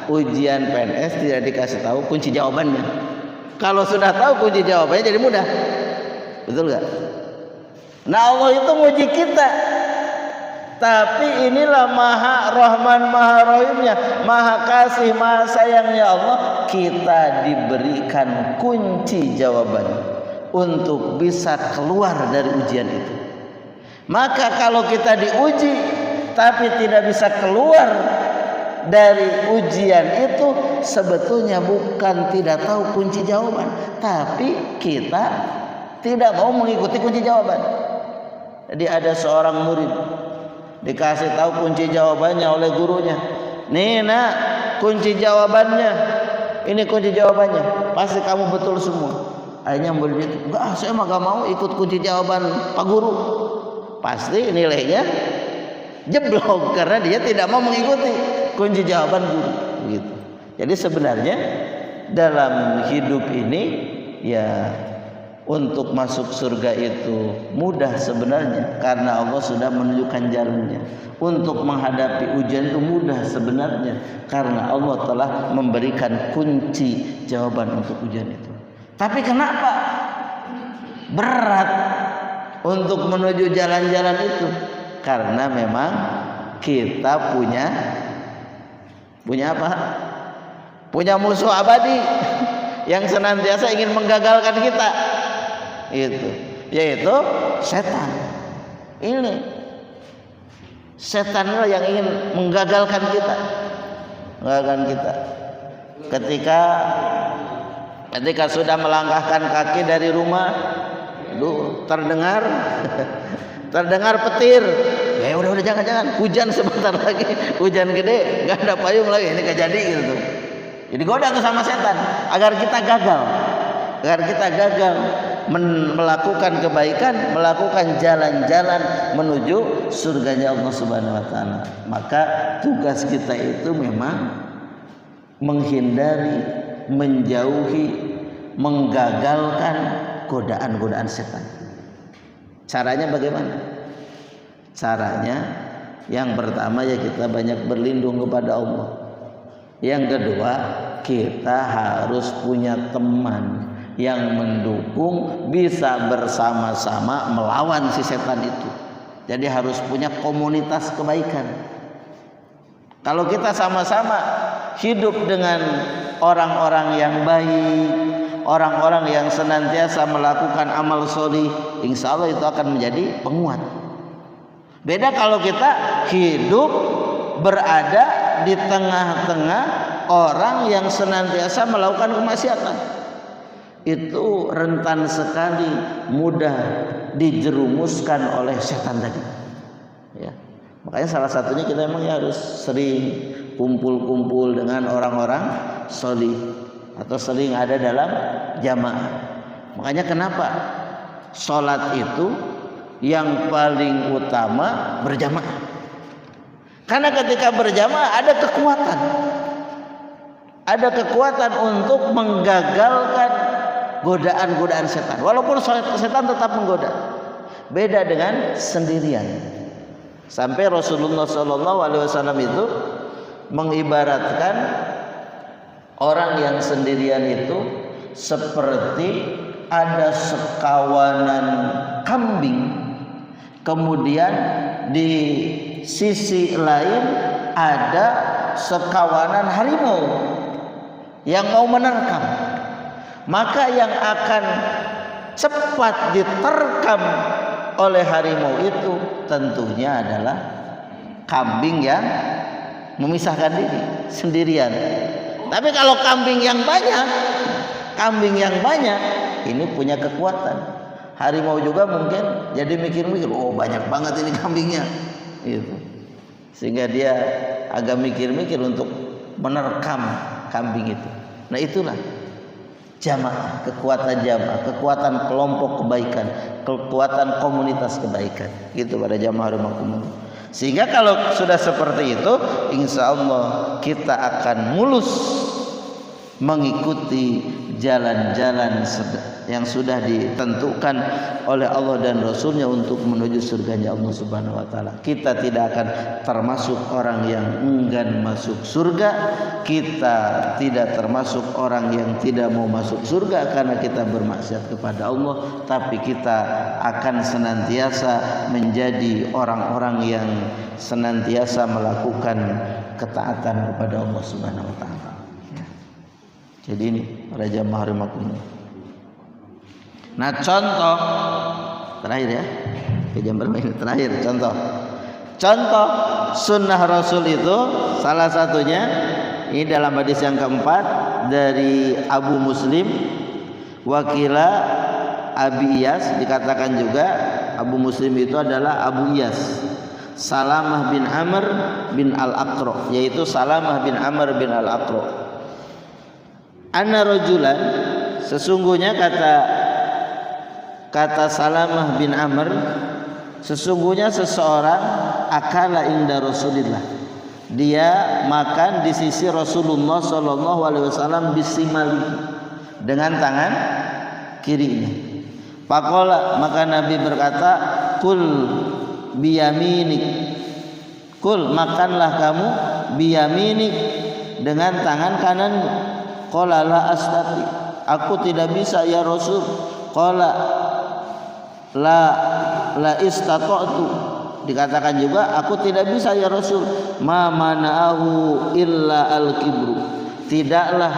ujian PNS tidak dikasih tahu kunci jawabannya. Kalau sudah tahu kunci jawabannya jadi mudah. Betul gak? Nah Allah itu muji kita, tapi inilah Maha Rahman Maha Rahimnya, Maha Kasih Maha Sayangnya Allah. Kita diberikan kunci jawabannya untuk bisa keluar dari ujian itu. Maka kalau kita diuji tapi tidak bisa keluar dari ujian itu, sebetulnya bukan tidak tahu kunci jawaban, tapi kita tidak mau mengikuti kunci jawaban. Jadi ada seorang murid dikasih tahu kunci jawabannya oleh gurunya. Nih nak, kunci jawabannya. Ini kunci jawabannya. Pasti kamu betul semua. Akhirnya murid itu, enggak, saya mah gak mau ikut kunci jawaban Pak Guru. pasti nilainya jeblok karena dia tidak mau mengikuti kunci jawaban guru gitu. Jadi sebenarnya dalam hidup ini ya untuk masuk surga itu mudah sebenarnya karena Allah sudah menunjukkan jalannya. Untuk menghadapi ujian itu mudah sebenarnya karena Allah telah memberikan kunci jawaban untuk ujian itu. Tapi kenapa berat untuk menuju jalan-jalan itu? Karena memang kita punya apa? Punya musuh abadi yang senantiasa ingin menggagalkan kita. Itu yaitu setan. Ini setanlah yang ingin menggagalkan kita. Ketika sudah melangkahkan kaki dari rumah, terdengar petir. Ya udah jangan, hujan sebentar lagi, hujan gede, nggak ada payung lagi, ini nggak jadi gitu. Jadi goda tuh sama setan agar kita gagal melakukan kebaikan, melakukan jalan-jalan menuju surganya Allah Subhanahu wa taala. Maka tugas kita itu memang menghindari, menjauhi, menggagalkan godaan-godaan setan. Caranya bagaimana? Caranya yang pertama ya kita banyak berlindung kepada Allah. Yang kedua, kita harus punya teman yang mendukung, bisa bersama-sama melawan si setan itu. Jadi harus punya komunitas kebaikan. Kalau kita sama-sama hidup dengan orang-orang yang baik, orang-orang yang senantiasa melakukan amal sholih, insya Allah itu akan menjadi penguat. Beda kalau kita hidup berada di tengah-tengah orang yang senantiasa melakukan kemaksiatan. Itu rentan sekali mudah dijerumuskan oleh setan tadi. Ya. Makanya salah satunya kita memang harus sering kumpul-kumpul dengan orang-orang sholih atau sering ada dalam jamaah. Makanya kenapa sholat itu yang paling utama berjamaah? Karena ketika berjamaah ada kekuatan untuk menggagalkan godaan-godaan setan. Walaupun setan tetap menggoda. Beda dengan sendirian. Sampai Rasulullah SAW itu mengibaratkan orang yang sendirian itu seperti ada sekawanan kambing, kemudian di sisi lain ada sekawanan harimau yang mau menerkam. Maka yang akan cepat diterkam oleh harimau itu tentunya adalah kambing yang memisahkan diri sendirian. Tapi kalau kambing yang banyak ini punya kekuatan. Harimau juga mungkin jadi mikir-mikir, oh banyak banget ini kambingnya, gitu. Sehingga dia agak mikir-mikir untuk menerkam kambing itu. Nah itulah jamaah, kekuatan jamaah, kekuatan kelompok kebaikan, kekuatan komunitas kebaikan. Gitu pada jamaah rahimakumullah. Sehingga kalau sudah seperti itu, insya Allah kita akan mulus mengikuti jalan-jalan yang sudah ditentukan oleh Allah dan Rasulnya untuk menuju surganya Allah Subhanahu wa taala. Kita tidak akan termasuk orang yang enggan masuk surga. Kita tidak termasuk orang yang tidak mau masuk surga karena kita bermaksiat kepada Allah, tapi kita akan senantiasa menjadi orang-orang yang senantiasa melakukan ketaatan kepada Allah Subhanahu wa taala. Jadi ini para jamaah rahimakumullah. Nah contoh terakhir ya, jam berapa ini terakhir contoh sunnah Rasul itu salah satunya ini dalam hadis yang keempat dari Abu Muslim wakila Abi Iyas, dikatakan juga Abu Muslim itu adalah Abu Iyas Salamah bin Amr bin Al-Aqra, yaitu Salamah bin Amr bin Al-Aqra. Anna rajulan, sesungguhnya kata Salamah bin Amr, Sesungguhnya seseorang akala inda Rasulillah, dia makan di sisi Rasulullah sallallahu alaihi wasallam bisimali, dengan tangan kirinya. Faqala, maka Nabi berkata, kul biyaminik, kul makanlah kamu biyaminik, dengan tangan kananmu. Qala la astati, aku tidak bisa ya Rasul. Qala la istata'tu, dikatakan juga aku tidak bisa ya Rasul. Ma mana'ahu illa al-kibru, tidaklah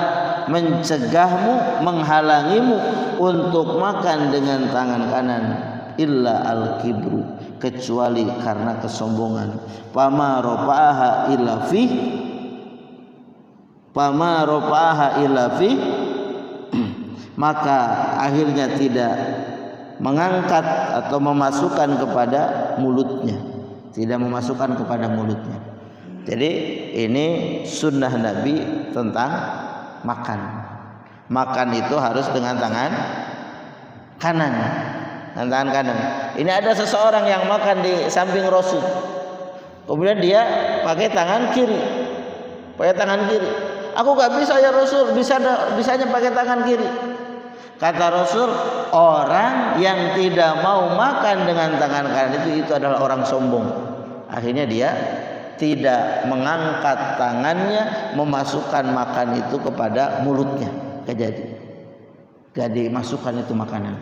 mencegahmu, menghalangimu untuk makan dengan tangan kanan illa al-kibru, kecuali karena kesombongan. Fama rafa'aha illa fi, fama rafa'aha illa fi, maka akhirnya tidak mengangkat atau memasukkan kepada mulutnya, tidak memasukkan kepada mulutnya. Jadi ini sunnah Nabi tentang makan. Makan itu harus dengan tangan kanan, dengan tangan kanan. Ini ada seseorang yang makan di samping Rasul, kemudian dia pakai tangan kiri, pakai tangan kiri. Aku gak bisa ya Rasul, bisanya pakai tangan kiri. Kata Rasul, orang yang tidak mau makan dengan tangan kanan itu adalah orang sombong. Akhirnya dia tidak mengangkat tangannya, memasukkan makan itu kepada mulutnya, gak dimasukkan itu makanan,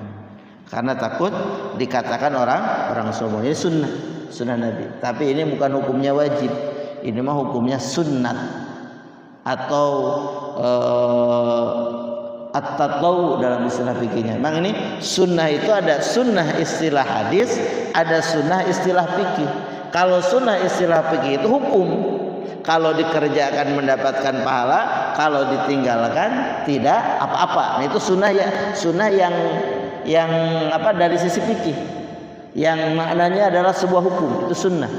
karena takut dikatakan orang sombong. Ini sunnah Nabi. Tapi ini bukan hukumnya wajib, ini mah hukumnya sunnat atau at-tatawu dalam istilah fikihnya. Memang ini sunnah itu ada sunnah istilah hadis, ada sunnah istilah fikih. Kalau sunnah istilah fikih itu hukum, kalau dikerjakan mendapatkan pahala, kalau ditinggalkan tidak apa-apa. Nah, itu sunnah ya, sunnah yang apa dari sisi fikih, yang maknanya adalah sebuah hukum, itu sunnah.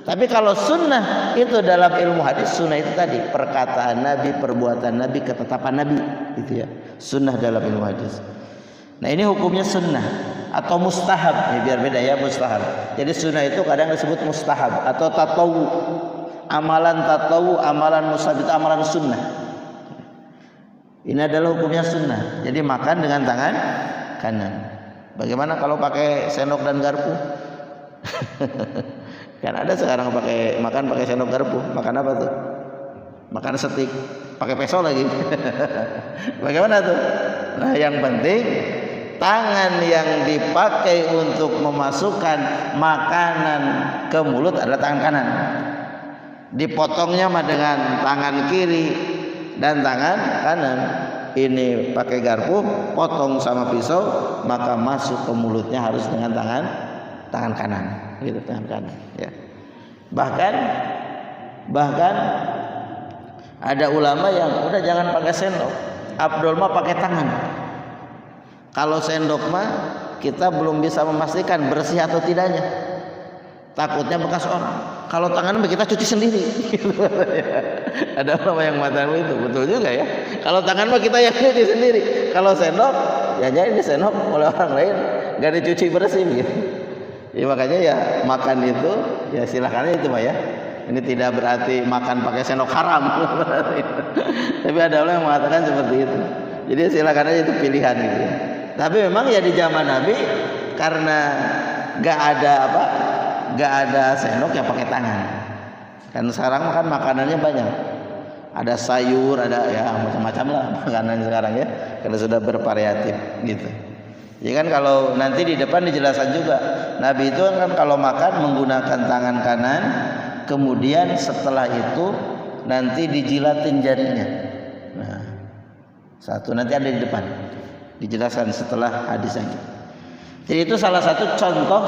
Tapi kalau sunnah itu dalam ilmu hadis, sunnah itu tadi perkataan Nabi, perbuatan Nabi, ketetapan Nabi, gitu ya. Sunnah dalam ilmu hadis. Nah ini hukumnya sunnah atau mustahab, ya, biar beda ya, mustahab. Jadi sunnah itu kadang disebut mustahab atau tatawu, amalan tatawu, amalan mustahab itu amalan sunnah. Ini adalah hukumnya sunnah. Jadi makan dengan tangan kanan. Bagaimana kalau pakai sendok dan garpu? Kan ada sekarang makan pakai sendok garpu. Makan apa tuh? Makan steak, pakai pisau lagi. Bagaimana tuh? Nah, yang penting tangan yang dipakai untuk memasukkan makanan ke mulut adalah tangan kanan. Dipotongnya mah dengan tangan kiri dan tangan kanan. Ini pakai garpu, potong sama pisau, maka masuk ke mulutnya harus dengan tangan kanan. Gitu, tangan kanan ya. Bahkan ada ulama yang udah jangan pakai sendok, afdol mah pakai tangan. Kalau sendok mah kita belum bisa memastikan bersih atau tidaknya, takutnya bekas orang. Kalau tangan mah kita cuci sendiri. Ada ulama yang mengatakan itu, betul juga ya. Kalau tangan mah kita yang cuci sendiri. Kalau sendok, ya jadi sendok oleh orang lain nggak dicuci bersih gitu. Ya makanya ya makan itu ya silakan itu mah ya. Ini tidak berarti makan pakai sendok haram. Tapi ada orang yang mengatakan seperti itu. Jadi silakan aja, itu pilihan gitu ya. Tapi memang ya di zaman Nabi karena gak ada sendok ya pakai tangan. Kan sekarang kan makanannya banyak. Ada sayur, ada ya macam-macam lah makanan sekarang ya. Karena sudah bervariatif gitu. Ya kan kalau nanti di depan dijelaskan juga, Nabi itu kan kalau makan menggunakan tangan kanan, kemudian setelah itu nanti dijilatin jarinya. Nah, satu nanti ada di depan, dijelaskan setelah hadisnya. Jadi itu salah satu contoh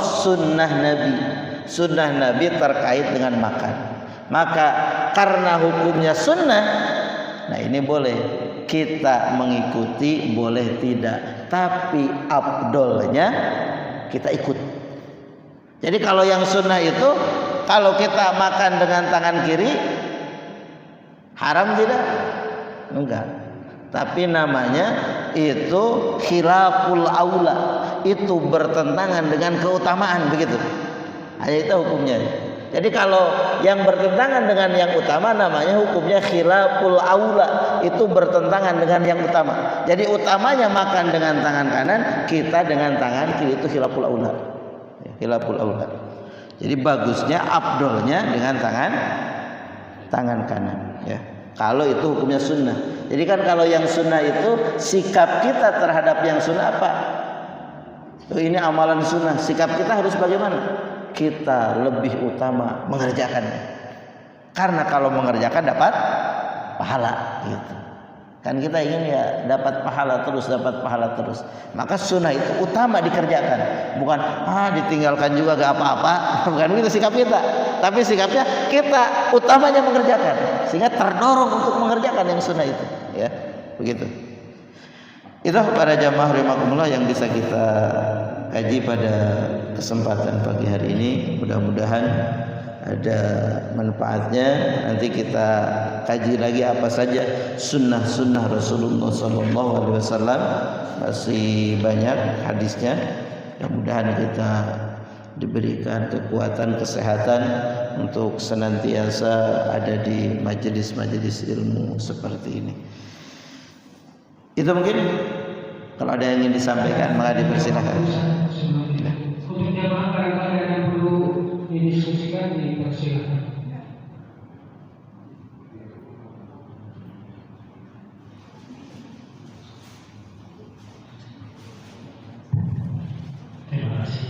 sunnah Nabi terkait dengan makan. Maka karena hukumnya sunnah, nah ini boleh kita mengikuti, boleh tidak, tapi afdolnya kita ikut. Jadi kalau yang sunnah itu, kalau kita makan dengan tangan kiri haram tidak? Enggak. Tapi namanya itu khilaful aula, itu bertentangan dengan keutamaan begitu. Hanya itu hukumnya. Jadi kalau yang bertentangan dengan yang utama namanya hukumnya khilaful aula, itu bertentangan dengan yang utama. Jadi utamanya makan dengan tangan kanan, kita dengan tangan kiri, itu khilaful aula. Khilaful aula. Jadi bagusnya, afdolnya dengan tangan kanan. Ya. Kalau itu hukumnya sunnah. Jadi kan kalau yang sunnah itu sikap kita terhadap yang sunnah apa? Ini amalan sunnah. Sikap kita harus bagaimana? Kita lebih utama mengerjakannya, karena kalau mengerjakan dapat pahala gitu kan. Kita ingin ya dapat pahala terus, maka sunnah itu utama dikerjakan, bukan ditinggalkan juga gak apa-apa. Bukan itu sikap kita, tapi sikapnya kita utamanya mengerjakan, sehingga terdorong untuk mengerjakan yang sunnah itu, ya begitu. Itu para jamaah rahimakumullah yang bisa kita kaji pada kesempatan pagi hari ini. Mudah-mudahan ada manfaatnya. Nanti kita kaji lagi apa saja sunnah-sunnah Rasulullah SAW. Masih banyak hadisnya. Mudah-mudahan kita diberikan kekuatan, kesehatan untuk senantiasa ada di majelis-majelis ilmu seperti ini. Itu mungkin kalau ada yang ingin disampaikan, maka dipersilakan. Untuk jamaah barangkali ada yang perlu didiskusikan, dipersilakan. Terima kasih.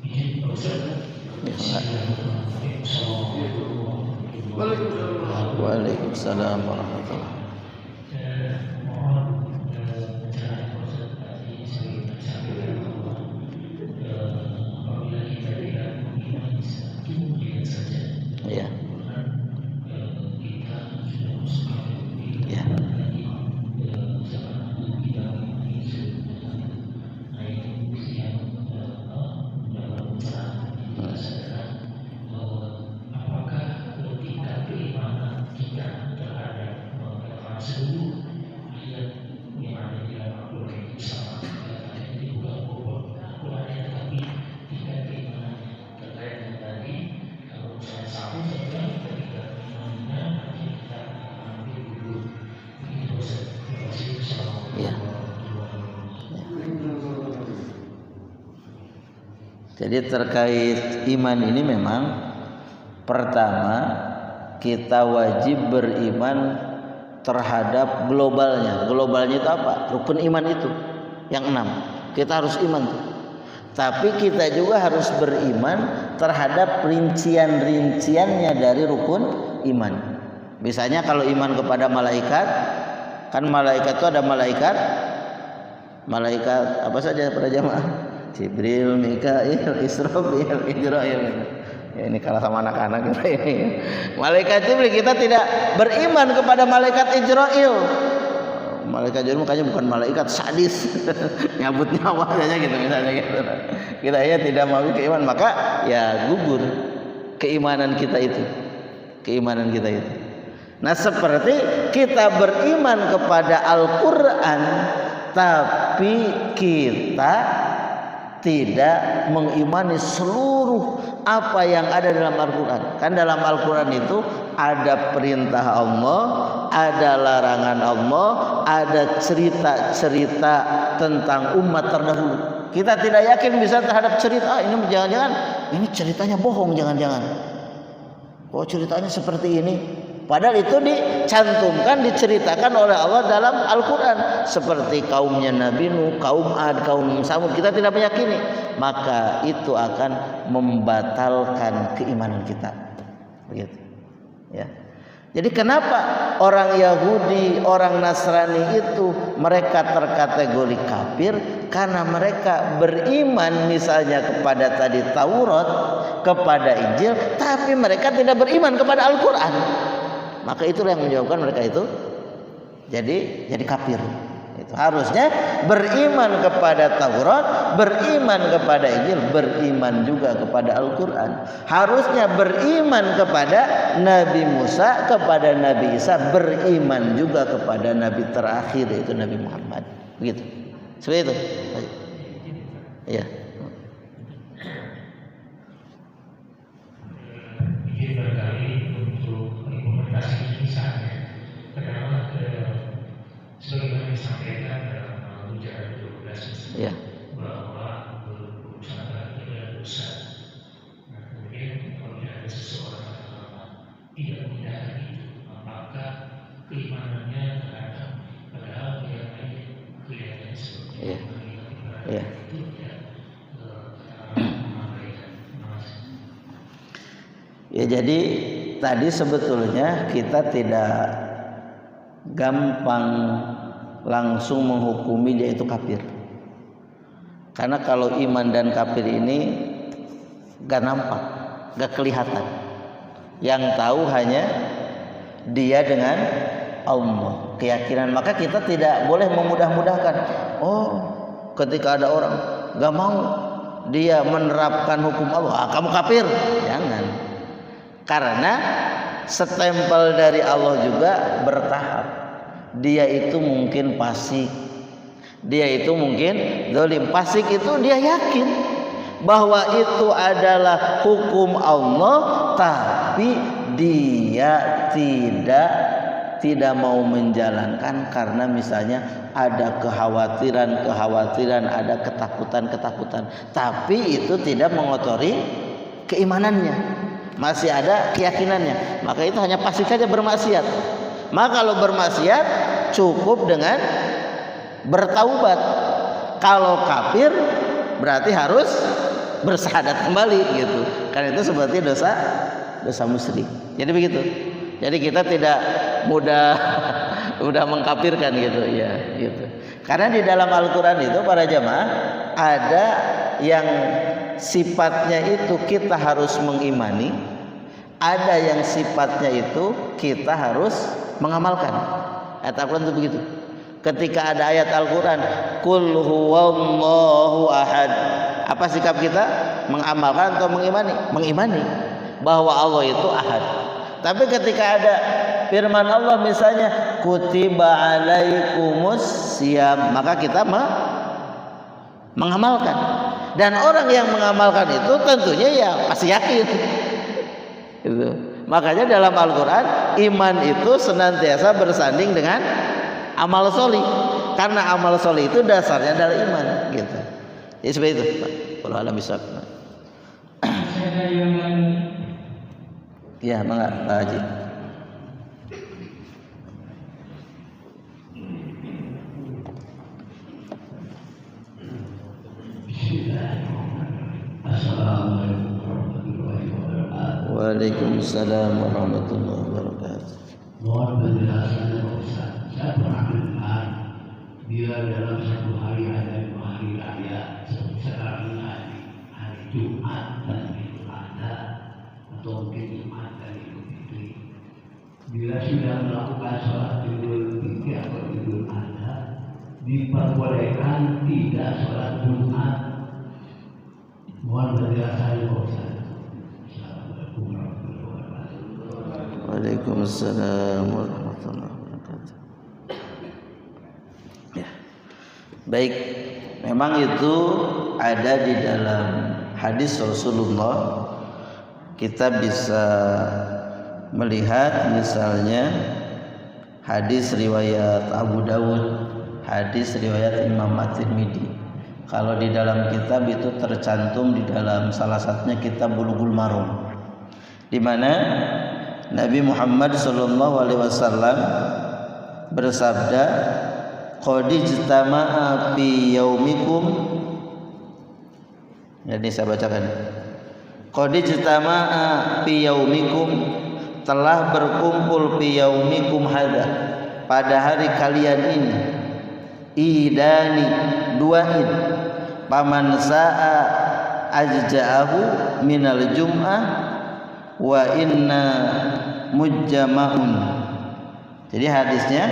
Izin Pak Ustaz. Waalaikumsalam warahmatullahi. Jadi terkait iman ini memang pertama kita wajib beriman terhadap globalnya. Globalnya itu apa? Rukun iman itu yang 6. Kita harus iman tuh. Tapi kita juga harus beriman terhadap rincian-rinciannya dari rukun iman. Misalnya kalau iman kepada malaikat, kan malaikat itu ada malaikat apa saja para jamaah? Jibril, Mikail, Israfil, Ijrail. Ya, ini kalah sama anak-anak kita ini. Malaikat Jibril, kita tidak beriman kepada malaikat Ijrail. Malaikat Jibril makanya bukan malaikat sadis, nyabut nyawa saja gitu misalnya gitu. Kita ya tidak mau keiman, maka ya gugur keimanan kita itu. Keimanan kita itu. Nah, seperti kita beriman kepada Al-Qur'an tapi kita tidak mengimani seluruh apa yang ada dalam Al-Quran. Kan dalam Al-Quran itu ada perintah Allah, ada larangan Allah, ada cerita-cerita tentang umat terdahulu. Kita tidak yakin bisa terhadap cerita. Ini jangan-jangan ini ceritanya bohong, jangan-jangan. Kok ceritanya seperti ini? Padahal itu dicantumkan, diceritakan oleh Allah dalam Al-Quran. Seperti kaumnya Nabi Nuh, kaum Ad, kaum Samud. Kita tidak meyakini, maka itu akan membatalkan keimanan kita. Begitu. Ya. Jadi kenapa orang Yahudi, orang Nasrani itu mereka terkategori kafir? Karena mereka beriman misalnya kepada tadi Taurat, kepada Injil, tapi mereka tidak beriman kepada Al-Quran. Maka itulah yang menjawabkan mereka itu jadi kafir. Itu harusnya beriman kepada Taurat, beriman kepada Injil, beriman juga kepada Al-Quran. Harusnya beriman kepada Nabi Musa, kepada Nabi Isa, beriman juga kepada Nabi terakhir yaitu Nabi Muhammad. Begitu. Seperti itu. Iya. Ya. Ya, jadi tadi sebetulnya kita tidak gampang langsung menghukumi dia itu kafir. Karena kalau iman dan kafir ini gak nampak, gak kelihatan. Yang tahu hanya dia dengan Allah, keyakinan. Maka kita tidak boleh memudah-mudahkan. Oh, ketika ada orang gak mau dia menerapkan hukum Allah, kamu kafir. Jangan. Karena stempel dari Allah juga bertahap. Dia itu mungkin fasik, dia itu mungkin zalim. Fasik itu dia yakin bahwa itu adalah hukum Allah, tapi dia tidak mau menjalankan karena misalnya ada kekhawatiran, ada ketakutan. Tapi itu tidak mengotori keimanannya. Masih ada keyakinannya, maka itu hanya fasik saja, bermaksiat. Maka kalau bermaksiat cukup dengan bertaubat. Kalau kafir berarti harus bersyahadat kembali gitu. Karena itu seperti dosa musyrik. Jadi begitu. Jadi kita tidak mudah mengkafirkan gitu ya gitu. Karena di dalam Al-Qur'an itu para jamaah ada yang sifatnya itu kita harus mengimani, ada yang sifatnya itu kita harus mengamalkan. Ayat Al-Quran itu begitu. Ketika ada ayat Al-Quran, Qul huwallahu ahad, apa sikap kita? Mengamalkan atau mengimani? Mengimani bahwa Allah itu ahad. Tapi ketika ada firman Allah misalnya kutiba alaikumus siyam, maka kita mengamalkan. Dan orang yang mengamalkan itu tentunya ya pasti yakin. Gitu. Makanya dalam Al-Quran iman itu senantiasa bersanding dengan amal solih. Karena amal solih itu dasarnya adalah iman. Gitu. Jadi seperti itu, Pak. Wallahu a'lam bishawab. Ya, mangga Pak Haji. Waalaikumsalam warahmatullahi wabarakatuh. Mohon penjelasan Pak Ustaz. Saya pernah dengar bila dalam satu hari ada 2 hari raya sekarang hari Jumat dan Idul Adha atau mungkin Jumat dan Idul Fitri. Bila sudah melakukan sholat Idul Fitri atau Idul Adha, diperbolehkan tidak sholat Jumat. Mohon penjelasan Pak Ustaz. Waalaikumsalam warahmatullahi wabarakatuh. Ya. Baik, memang itu ada di dalam hadis Rasulullah. Kita bisa melihat misalnya hadis riwayat Abu Dawud, hadis riwayat Imam At-Tirmidzi. Kalau di dalam kitab itu tercantum di dalam salah satunya kitab Bulughul Maram, di mana Nabi Muhammad SAW bersabda, qad ijtama'a fi yaumikum. Jadi saya bacakan. Qad ijtama'a fi yaumikum, telah berkumpul fi yaumikum hadza, pada hari kalian ini, idani, 2 id. Paman sa'a ajja'ahu minal jum'ah wa inna mujjama'un. Jadi hadisnya,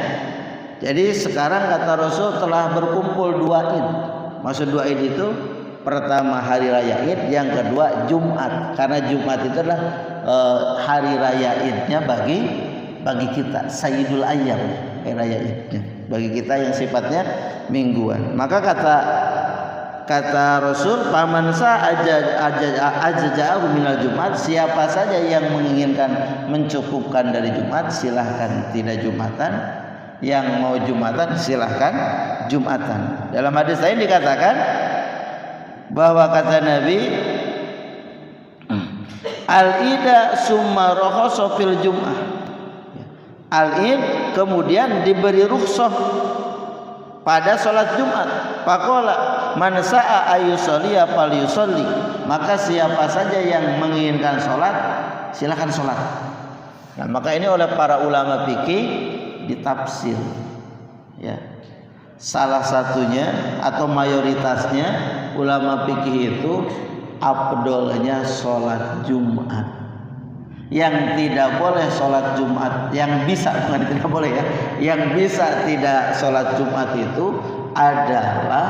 jadi sekarang kata Rasul telah berkumpul 2 id. Maksud 2 id itu pertama hari raya id, yang kedua Jumat. Karena Jumat itu adalah hari raya idnya bagi kita, Sayyidul Ayyam, hari raya idnya bagi kita yang sifatnya mingguan. Maka kata Rasul, paman ajja'ahu minal Jumat, siapa saja yang menginginkan mencukupkan dari Jumat silahkan tidak Jumatan, yang mau Jumatan silahkan Jumatan. Dalam hadis lain dikatakan bahwa kata Nabi, al-ida summa rakhasa fil jum'ah. Al-id kemudian diberi rukhsah pada sholat Jumat. Faqala, man sa'a ayyusolli falyusolli, maka siapa saja yang menginginkan sholat silakan sholat. Nah, maka ini oleh para ulama fikih ditafsir, ya. Salah satunya atau mayoritasnya ulama fikih itu afdolnya sholat Jumat. Yang tidak boleh sholat Jumat, yang bisa, bukan tidak boleh ya, yang bisa tidak sholat Jumat itu adalah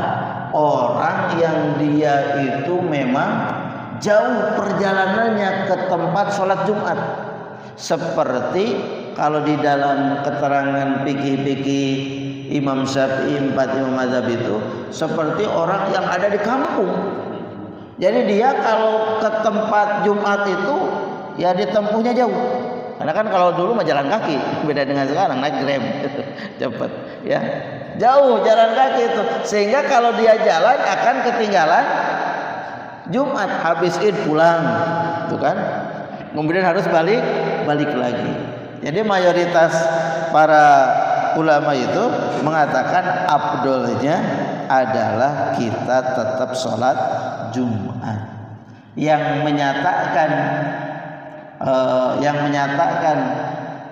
orang yang dia itu memang jauh perjalanannya ke tempat sholat Jumat. Seperti kalau di dalam keterangan fikih Imam Syafi'i 4 imam mazhab itu seperti orang yang ada di kampung. Jadi dia kalau ke tempat Jumat itu ya ditempuhnya jauh. Karena kan kalau dulu mah jalan kaki, beda dengan sekarang naik Grab cepet ya. Jauh jalan kaki itu, sehingga kalau dia jalan akan ketinggalan Jumat, habis Id pulang, itu kan. Kemudian harus balik lagi. Jadi mayoritas para ulama itu mengatakan afdolnya adalah kita tetap sholat Jumat. Yang menyatakan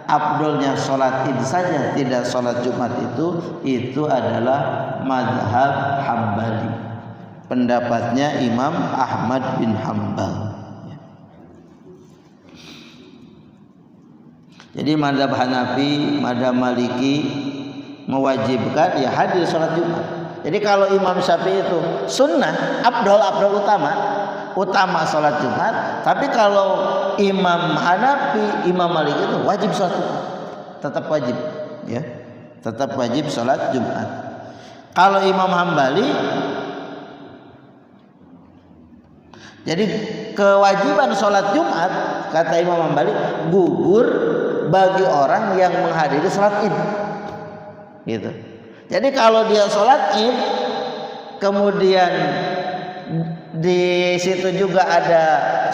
afdolnya sholat Id saja tidak sholat Jumat itu adalah mazhab Hambali, pendapatnya Imam Ahmad bin Hambal. Jadi mazhab Hanafi, mazhab Maliki mewajibkan ya hadir sholat Jumat. Jadi kalau Imam Syafi'i itu sunnah, afdol utama sholat Jumat. Tapi kalau Imam Hanafi, Imam Maliki itu wajib sholat Jumat, tetap wajib, ya, tetap wajib sholat Jumat. Kalau Imam Hambali, jadi kewajiban sholat Jumat kata Imam Hambali gugur bagi orang yang menghadiri sholat Id, gitu. Jadi kalau dia sholat Id, kemudian di situ juga ada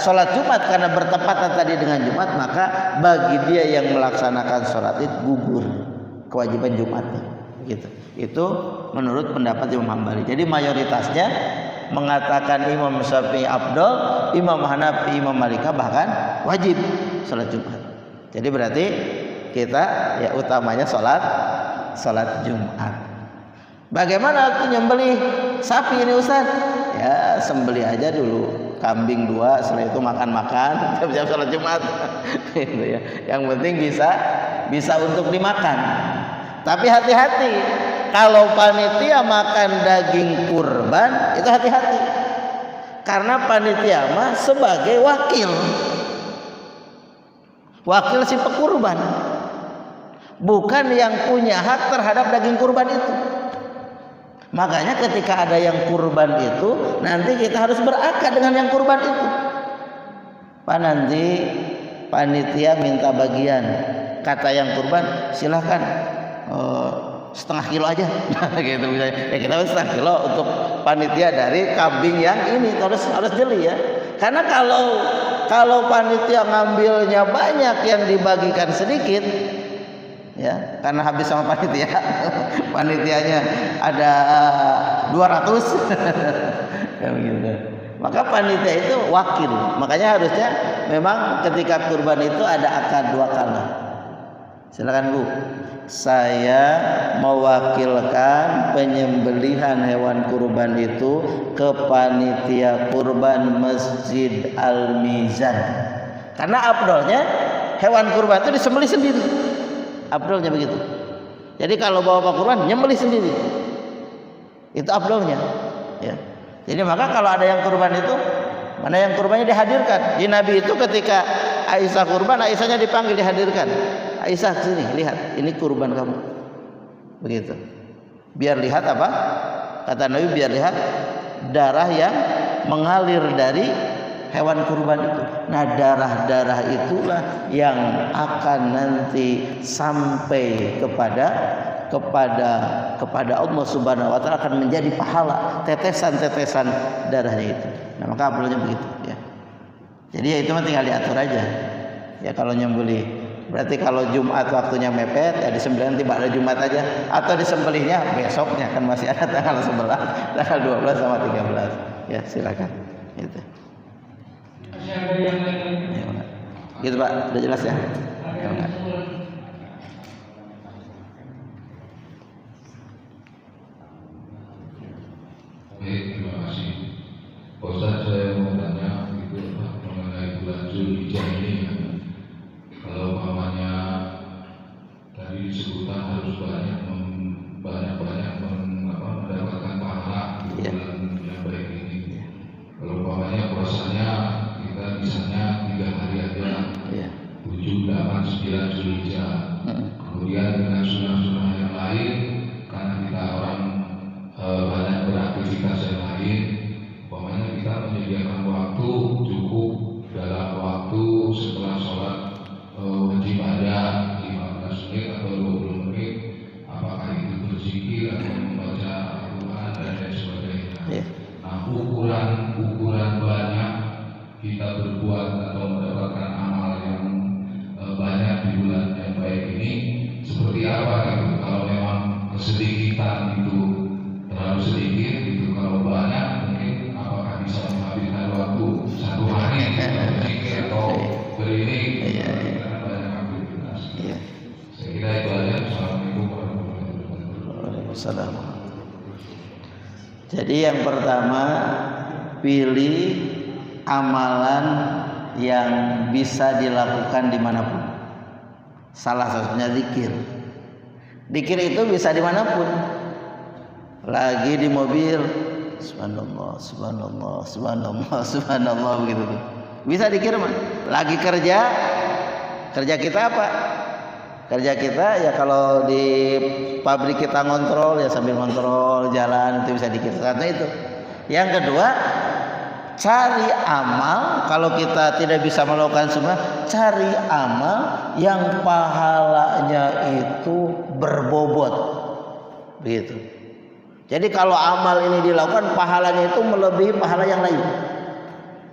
sholat Jumat karena bertepatan tadi dengan Jumat, maka bagi dia yang melaksanakan sholat Id gugur kewajiban Jumatnya, gitu. Itu menurut pendapat Imam Hambali. Jadi mayoritasnya mengatakan Imam Syafi'i afdol, Imam Hanafi, Imam Malika bahkan wajib sholat Jumat. Jadi berarti kita ya utamanya sholat Jumat. Bagaimana waktu nyembelih sapi ini Ustaz? Ya sembelih aja dulu kambing 2, setelah itu makan-makan, siap-siap sholat Jumat. Gitu ya. Yang penting bisa untuk dimakan. Tapi hati-hati, kalau panitia makan daging kurban itu hati-hati. Karena panitia mah sebagai wakil si pekurban, bukan yang punya hak terhadap daging kurban itu. Makanya ketika ada yang kurban itu, nanti kita harus berakad dengan yang kurban itu. Pak, nanti panitia minta bagian, kata yang kurban silahkan setengah kilo aja, gitu misalnya. Ya kita setengah kilo untuk panitia dari kambing yang ini harus jeli ya. Karena kalau panitia ngambilnya banyak yang dibagikan sedikit, ya karena habis sama panitia, panitianya ada 200, ya begitu. Maka panitia itu wakil, makanya harusnya memang ketika kurban itu ada akad 2 kali. Silakan Bu, saya mewakilkan penyembelihan hewan kurban itu ke panitia kurban Masjid Al-Mizan. Karena afdolnya hewan kurban itu disembelih sendiri. Afdolnya begitu. Jadi kalau bawa kurban nyembelih sendiri. Itu afdolnya, ya. Jadi maka kalau ada yang kurban itu, mana yang kurbannya dihadirkan. Di Nabi itu ketika Aisyah kurban, Aisyahnya dipanggil dihadirkan. Aisyah sini lihat, ini kurban kamu. Begitu. Biar lihat apa? Kata Nabi, biar lihat darah yang mengalir dari hewan kurban itu. Nah, darah-darah itulah yang akan nanti sampai kepada Allah Subhanahu wa taala, akan menjadi pahala tetesan-tetesan darahnya itu. Nah, maka apalnya begitu ya. Jadi ya itu mah tinggal diatur aja. Ya kalau nyembelih Berarti kalau Jumat waktunya mepet, ya disembelih tiba ada Jumat aja, atau disembelihnya besoknya, kan masih ada tanggal 11, tanggal 12 sama 13. Ya silakan. Gitu. Masih ada yang lain? Ya, gitu Pak, udah jelas ya? Ada yang lain? Baik, terima kasih. Pak Ustaz, saya mau tanya gitu Pak, mengenai bulan Zulhijjah ini ya. Kalau umpamanya tadi disebutkan harus banyak-banyak mendapatkan pahala di bulan yang baik ini. Kalau umpamanya puasanya kita misalnya 3 hari aja, 7, 8, 9 Zulhijjah. Kemudian dengan sunnah-sunnah yang lain, karena kita orang banyak beraktivitas yang lain, umpamanya kita menyediakan waktu cukup dalam waktu setelah sholat wajib ada 15 menit atau 20 menit, apakah itu berzikir atau membaca Al-Quran dan lain sebagainya. Nah, ukuran banyak kita berbuat atau mendapatkan amal yang banyak di bulan yang baik ini seperti apa gitu? Kalau memang kesedikitan itu terlalu sedikit gitu, kalau banyak mungkin apakah bisa menghabiskan waktu 1 hari berzikir atau berini karena banyak aktivitas. Saya kira itu aja. Assalamualaikum warahmatullahi wabarakatuh. Jadi yang pertama, pilih amalan yang bisa dilakukan dimanapun. Salah satunya zikir. Zikir itu bisa dimanapun. Lagi di mobil, subhanallah, subhanallah, subhanallah, subhanallah begitu. Bisa zikir mah. Lagi kerja kita apa? Kerja kita ya kalau di pabrik kita ngontrol ya sambil ngontrol jalan itu bisa zikir. Karena itu. Yang kedua, cari amal. Kalau kita tidak bisa melakukan semua, cari amal yang pahalanya itu berbobot. Begitu. Jadi kalau amal ini dilakukan, pahalanya itu melebihi pahala yang lain.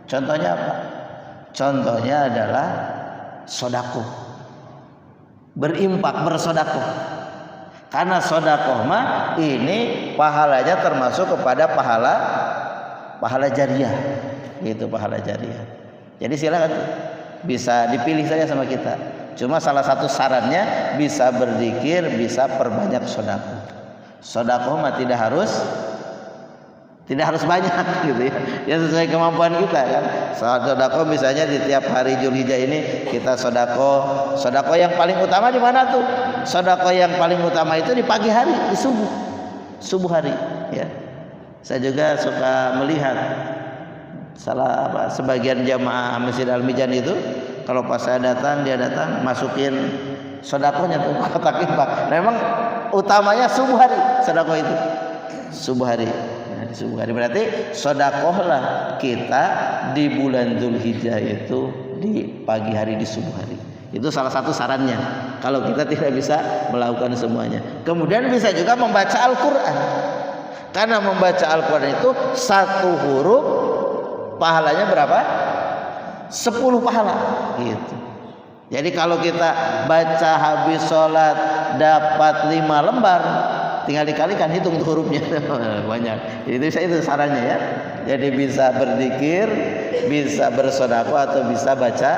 Contohnya apa? Contohnya adalah sodakoh. Berinfak, bersodakoh. Karena sodakoh mah ini pahalanya termasuk kepada pahala jariah, itu pahala jariah. Jadi silakan bisa dipilih saja sama kita. Cuma salah satu sarannya bisa berzikir, bisa perbanyak sodakoh. Sodakoh mah tidak harus banyak gitu ya. Ya sesuai kemampuan kita kan. Sodakoh misalnya di tiap hari Zulhijjah ini kita sodakoh. Sodakoh yang paling utama di mana tuh? Sodakoh yang paling utama itu di pagi hari, di subuh hari ya. Saya juga suka melihat sebagian jamaah Masjid Al-Mijan itu kalau pas saya datang, dia datang masukin sodakohnya tuh kotak infak. Nah, memang utamanya subuh hari sodakoh itu. Subuh hari. Nah, di subuh hari berarti sodakohlah kita di bulan Zulhijjah itu di pagi hari, di subuh hari. Itu salah satu sarannya. Kalau kita tidak bisa melakukan semuanya. Kemudian bisa juga membaca Al-Quran. Karena membaca Al-Quran itu 1 huruf pahalanya berapa? 10 pahala gitu. Jadi kalau kita baca habis sholat dapat 5 lembar, tinggal dikalikan, hitung hurufnya banyak. Itu sarannya ya. Jadi bisa berzikir, bisa bersedekah atau bisa baca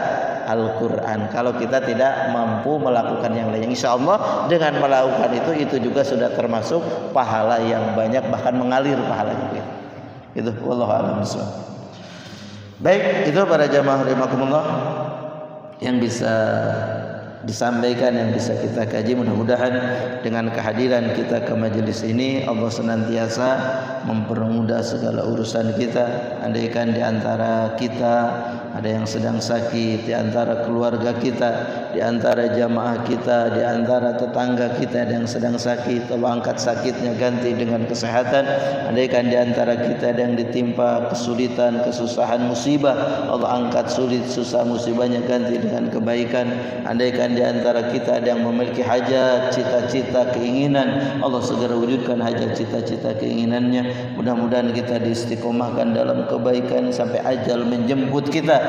Al-Quran. Kalau kita tidak mampu melakukan yang lain, insya Allah dengan melakukan itu juga sudah termasuk pahala yang banyak, bahkan mengalir pahalanya. Itu wallahu a'lam bishawab. Baik, itu para jamaah rahimakumullah yang bisa disampaikan, yang bisa kita kaji. Mudah-mudahan dengan kehadiran kita ke majelis ini Allah senantiasa mempermudah segala urusan kita. Andaikan di antara kita ada yang sedang sakit, di antara keluarga kita, di antara jamaah kita, di antara tetangga kita ada yang sedang sakit, Allah angkat sakitnya, ganti dengan kesehatan. Andaikan di antara kita ada yang ditimpa kesulitan, kesusahan, musibah, Allah angkat sulit, susah, musibahnya ganti dengan kebaikan. Andaikan sebagian di antara kita ada yang memiliki hajat, cita-cita, keinginan, Allah segera wujudkan hajat, cita-cita, keinginannya. Mudah-mudahan kita diistiqomahkan dalam kebaikan sampai ajal menjemput kita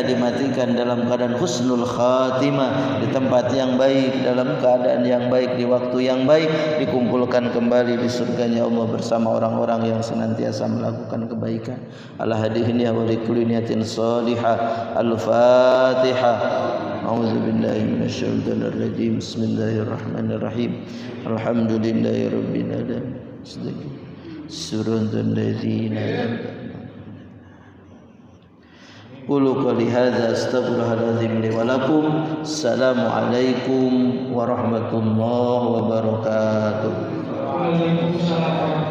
dimatikan dalam keadaan husnul khatimah, di tempat yang baik, dalam keadaan yang baik, di waktu yang baik, dikumpulkan kembali di surganya Allah bersama orang-orang yang senantiasa melakukan kebaikan. Ala hadihin ya wa likulli niyatin salihah. Al-Fatihah. A'udzu billahi minasyaitonir rajim. Bismillahirrahmanirrahim. Alhamdulillahirabbil alamin. Suratul ladzina qulu qali hadza astaghfirullahalazim li wa lakum. Assalamualaikum warahmatullahi wabarakatuh. Waalaikumsalam.